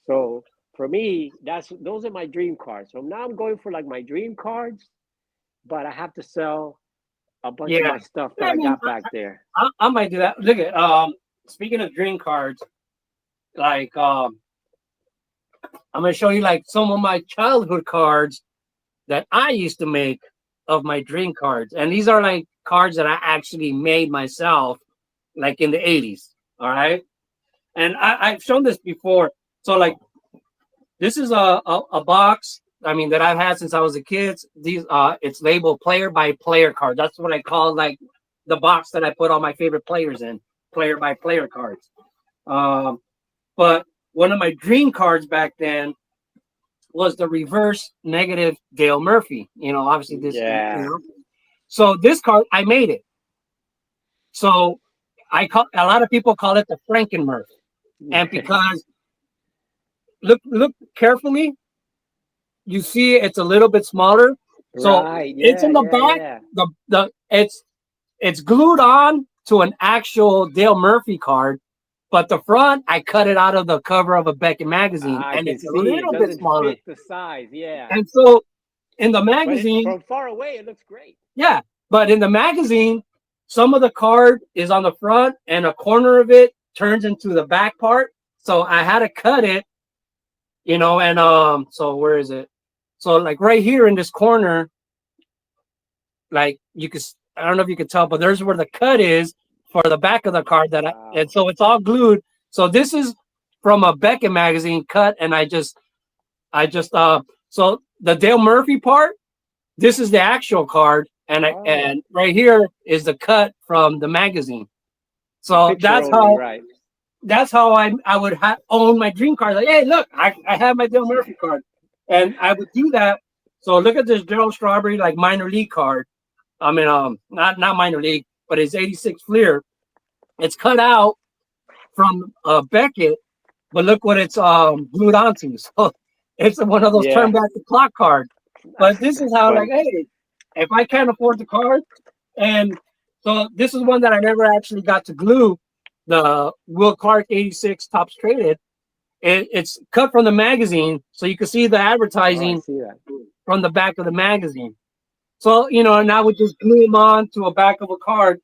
[SPEAKER 3] so for me, those are my dream cards. So now I'm going for like my dream cards, but I have to sell a bunch of
[SPEAKER 2] Yeah.
[SPEAKER 3] my stuff that
[SPEAKER 2] I
[SPEAKER 3] I
[SPEAKER 2] mean,
[SPEAKER 3] got back there.
[SPEAKER 2] I might do that. Look at speaking of dream cards, like I'm gonna show you like some of my childhood cards that I used to make of my dream cards, and these are like cards that I actually made myself, like in the '80s. All right, and I've shown this before. So like this is a box. I mean that I've had since I was a kid. These it's labeled player by player card. That's what I call like the box that I put all my favorite players in, player by player cards. Um, but one of my dream cards back then was the reverse negative Dale Murphy. You know, obviously this. You
[SPEAKER 3] Yeah.
[SPEAKER 2] know, so this card I made it. So I call a lot of people call it the Franken Murphy, and because look carefully, you see it's a little bit smaller. So
[SPEAKER 3] Right.
[SPEAKER 2] it's
[SPEAKER 3] Yeah.
[SPEAKER 2] in the
[SPEAKER 3] Yeah.
[SPEAKER 2] back.
[SPEAKER 3] Yeah.
[SPEAKER 2] The it's glued on to an actual Dale Murphy card, but the front I cut it out of the cover of a Beckett magazine,
[SPEAKER 3] I
[SPEAKER 2] and
[SPEAKER 3] can
[SPEAKER 2] it's a
[SPEAKER 3] see it
[SPEAKER 2] little bit
[SPEAKER 3] doesn't
[SPEAKER 2] smaller.
[SPEAKER 3] fit the size. Yeah.
[SPEAKER 2] And so in the
[SPEAKER 3] But
[SPEAKER 2] magazine,
[SPEAKER 3] from far away, it looks great.
[SPEAKER 2] yeah, but in the magazine, some of the card is on the front, and a corner of it turns into the back part. So I had to cut it, you know, and so where is it? So like right here in this corner, like you could, I don't know if you could tell, but there's where the cut is for the back of the card and
[SPEAKER 3] Wow.
[SPEAKER 2] so it's all glued. So this is from a Beckett magazine cut, and I just so the Dale Murphy part, this is the actual card,
[SPEAKER 3] Oh,
[SPEAKER 2] and right here is the cut from the magazine.
[SPEAKER 3] so
[SPEAKER 2] So
[SPEAKER 3] picture only, right?
[SPEAKER 2] that's how I would own my dream card. Like, hey, look, I have my Dale Murphy card, and I would do that. So look at this Gerald Strawberry like minor league card. I mean, not minor league, but his '86 Fleer. It's cut out from Beckett, but look what it's glued onto. So it's one of those turn
[SPEAKER 3] Yeah.
[SPEAKER 2] back the clock cards. But this is
[SPEAKER 3] That's
[SPEAKER 2] how, like,
[SPEAKER 3] funny.
[SPEAKER 2] hey, if I can't afford the card, and so this is one that I never actually got to glue, the Will Clark '86 Tops Traded. it's cut from the magazine, so you can see the
[SPEAKER 3] Oh, I
[SPEAKER 2] advertising
[SPEAKER 3] see that.
[SPEAKER 2] from the back of the magazine. So and I would just glue them on to a back of a card.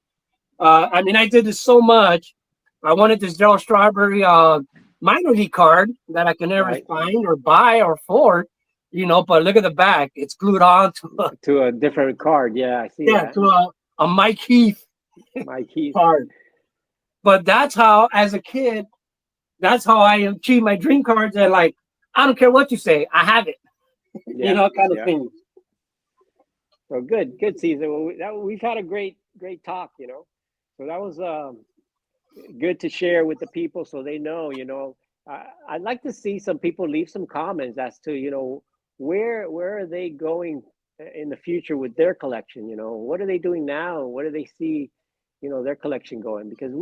[SPEAKER 2] I mean, I did this so much. I wanted this Daryl Strawberry minor league card that I can never
[SPEAKER 3] Right.
[SPEAKER 2] find or buy or afford. But look at the back; it's glued on to a,
[SPEAKER 3] To a different card. Yeah, I see
[SPEAKER 2] yeah,
[SPEAKER 3] that.
[SPEAKER 2] to a Mike Heath
[SPEAKER 3] My keys.
[SPEAKER 2] card. But that's how, as a kid, that's how I achieved my dream cards. And like, I don't care what you say, I have it.
[SPEAKER 3] Yeah,
[SPEAKER 2] Kind of
[SPEAKER 3] yeah.
[SPEAKER 2] thing.
[SPEAKER 3] So good, Caesar. Well, we've had a great talk. So that was good to share with the people so they know. I'd like to see some people leave some comments as to where are they going in the future with their collection. What are they doing now? Where do they see their collection going? Because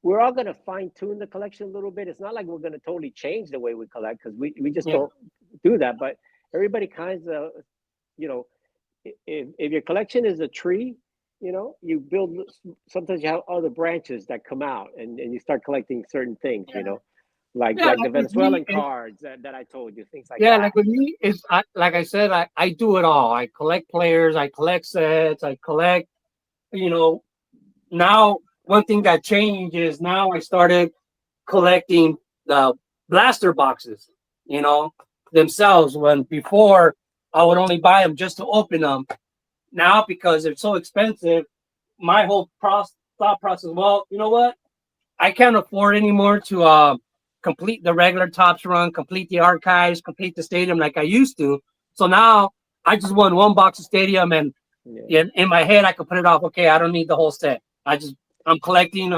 [SPEAKER 3] we're all going to fine tune the collection a little bit. It's not like we're going to totally change the way we collect, because we just
[SPEAKER 2] Yeah.
[SPEAKER 3] don't do that. But everybody kind of you know if your collection is a tree, you build, sometimes you have other branches that come out, and you start collecting certain things, like
[SPEAKER 2] Yeah,
[SPEAKER 3] like the
[SPEAKER 2] like with me,
[SPEAKER 3] Venezuelan cards that I told you, things like
[SPEAKER 2] yeah,
[SPEAKER 3] that.
[SPEAKER 2] like with me, like I said, I do it all. I collect players, I collect sets, I collect, you know, now one thing that changed is now I started collecting the blaster boxes, you know, themselves. When before I would only buy them just to open them. Now, because they're so expensive, my whole thought process, well, you know what? I can't afford anymore to complete the regular Tops run, complete the archives, complete the stadium like I used to. So now I just want one box of stadium, and
[SPEAKER 3] Yeah.
[SPEAKER 2] in my head I could put it off. Okay, I don't need the whole set. I'm collecting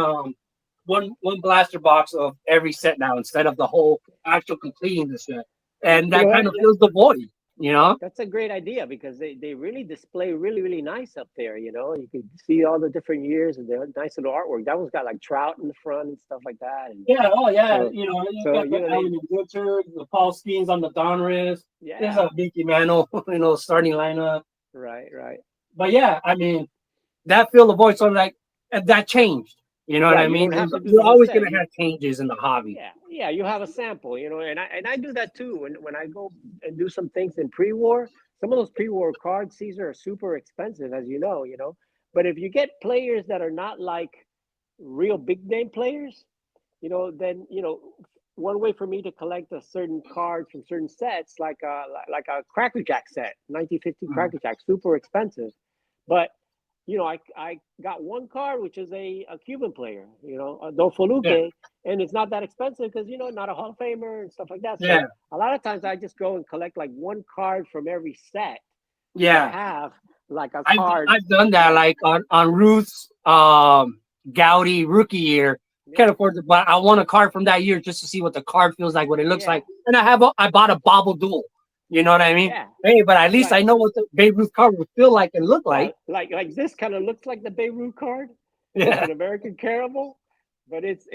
[SPEAKER 2] one blaster box of every set now instead of the whole actual completing the set, and
[SPEAKER 3] You
[SPEAKER 2] that
[SPEAKER 3] know
[SPEAKER 2] kind
[SPEAKER 3] what?
[SPEAKER 2] of fills the void. You know?
[SPEAKER 3] That's a great idea, because they really display really, really nice up there. You can see all the different years and the nice little artwork. That one's got like trout in the front and stuff like that. And
[SPEAKER 2] Yeah. Oh yeah.
[SPEAKER 3] so
[SPEAKER 2] You
[SPEAKER 3] so
[SPEAKER 2] got the
[SPEAKER 3] they,
[SPEAKER 2] Ellen Richard, the Paul Skeens on the Donruss. There's
[SPEAKER 3] yeah,
[SPEAKER 2] a Mickey Mantle, starting lineup.
[SPEAKER 3] right.
[SPEAKER 2] But yeah, I mean, that filled the void. So like, and that changed. You know what
[SPEAKER 3] Right.
[SPEAKER 2] I
[SPEAKER 3] You
[SPEAKER 2] mean?
[SPEAKER 3] don't have to do
[SPEAKER 2] You're
[SPEAKER 3] the whole
[SPEAKER 2] always
[SPEAKER 3] set.
[SPEAKER 2] gonna have changes in the hobby.
[SPEAKER 3] Yeah, you have a sample, and I do that too. When I go and do some things in pre-war, some of those pre-war cards, Caesar, are super expensive, as you know. But if you get players that are not like real big name players, then one way for me to collect a certain card from certain sets, like a Cracker Jack set, 1950
[SPEAKER 2] Mhm.
[SPEAKER 3] Cracker Jack, super expensive, but I got one card, which is a Cuban player, Adolfo
[SPEAKER 2] Yeah.
[SPEAKER 3] Luque, and it's not that expensive because, not a Hall of Famer and stuff like that. So
[SPEAKER 2] Yeah.
[SPEAKER 3] a lot of times I just go and collect like one card from every set to
[SPEAKER 2] Yeah.
[SPEAKER 3] have like a
[SPEAKER 2] I've
[SPEAKER 3] card,
[SPEAKER 2] I've done that
[SPEAKER 3] like,
[SPEAKER 2] like on Ruth's Gaudy rookie year. Can't
[SPEAKER 3] yeah,
[SPEAKER 2] afford to buy. I want a card from that year just to see what the card feels like, what it looks
[SPEAKER 3] yeah,
[SPEAKER 2] like. And I bought a Bobble Duel. You know what I mean?
[SPEAKER 3] yeah.
[SPEAKER 2] Hey, but at least
[SPEAKER 3] Like,
[SPEAKER 2] I know what the Babe Ruth card would feel like and look
[SPEAKER 3] yeah,
[SPEAKER 2] like.
[SPEAKER 3] like this kind of looks like the Beirut card. It's
[SPEAKER 2] Yeah.
[SPEAKER 3] an American Caramel, but it's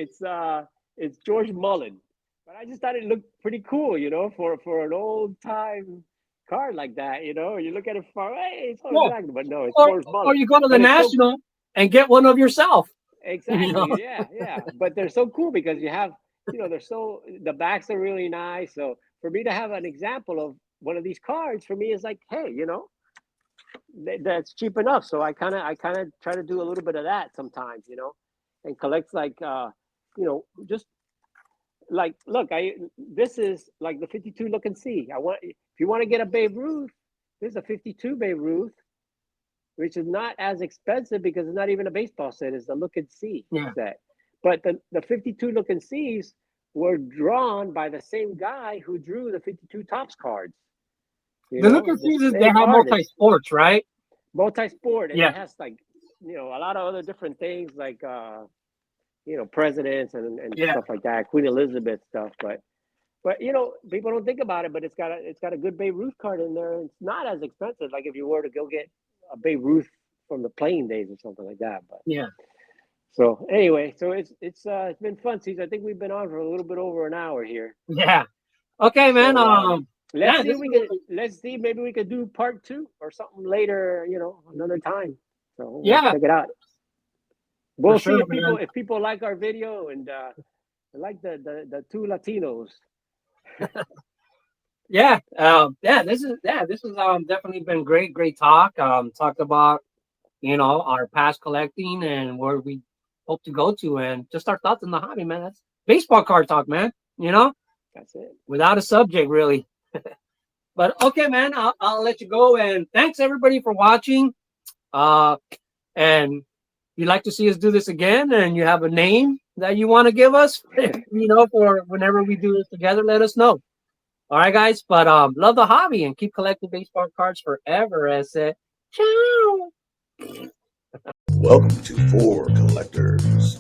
[SPEAKER 3] George Mullen. But I just thought it looked pretty cool, for an old time card like that. You look at it far away, it's
[SPEAKER 2] Yeah.
[SPEAKER 3] exactly, but no, it's
[SPEAKER 2] Or
[SPEAKER 3] George
[SPEAKER 2] or
[SPEAKER 3] Mullen.
[SPEAKER 2] you go to the
[SPEAKER 3] But it's so
[SPEAKER 2] National and get one of yourself. You know?
[SPEAKER 3] exactly, yeah. But they're so cool because you have, the backs are really nice. So for me to have an example of one of these cards, for me is like, hey, that's cheap enough. So I kind of try to do a little bit of that sometimes, and collect like just like, look, I this is like the 52 look and see. If you want to get a Babe Ruth, this is a 52 Babe Ruth, which is not as expensive because it's not even a baseball set, it's the look and see
[SPEAKER 2] Yeah.
[SPEAKER 3] set. But the 52 look and sees were drawn by the same guy who drew the 52 tops cards,
[SPEAKER 2] The look and
[SPEAKER 3] the
[SPEAKER 2] see is they
[SPEAKER 3] same
[SPEAKER 2] have multi
[SPEAKER 3] artist,
[SPEAKER 2] sports, right?
[SPEAKER 3] multi-sport, and
[SPEAKER 2] Yeah.
[SPEAKER 3] it has like a lot of other different things like presidents and
[SPEAKER 2] Yeah.
[SPEAKER 3] stuff like that, Queen Elizabeth stuff. But people don't think about it, but it's got a good Babe Ruth card in there. It's not as expensive like if you were to go get a Babe Ruth from the playing days or something like that. But
[SPEAKER 2] Yeah.
[SPEAKER 3] so anyway, so it's been fun, Cesar. I think we've been on for a little bit over an hour here.
[SPEAKER 2] Yeah. Okay, man.
[SPEAKER 3] So
[SPEAKER 2] Yeah, this is
[SPEAKER 3] let's see, maybe we could do part two or something later, another time. So we'll
[SPEAKER 2] yeah,
[SPEAKER 3] check it out.
[SPEAKER 2] for
[SPEAKER 3] We'll see
[SPEAKER 2] sure,
[SPEAKER 3] if
[SPEAKER 2] man.
[SPEAKER 3] people like our video and like the two Latinos.
[SPEAKER 2] This is definitely been great talk. Talked about our past collecting and where we hope to go to, and just our thoughts on the hobby, man. That's baseball card talk, man.
[SPEAKER 3] That's it.
[SPEAKER 2] Without a subject, really. But okay, man, I'll let you go. And thanks everybody for watching. And if you'd like to see us do this again, and you have a name that you want to give us, for whenever we do this together, let us know. All right, guys. But love the hobby and keep collecting baseball cards forever. As said, ciao.
[SPEAKER 1] Welcome to Four Collectors.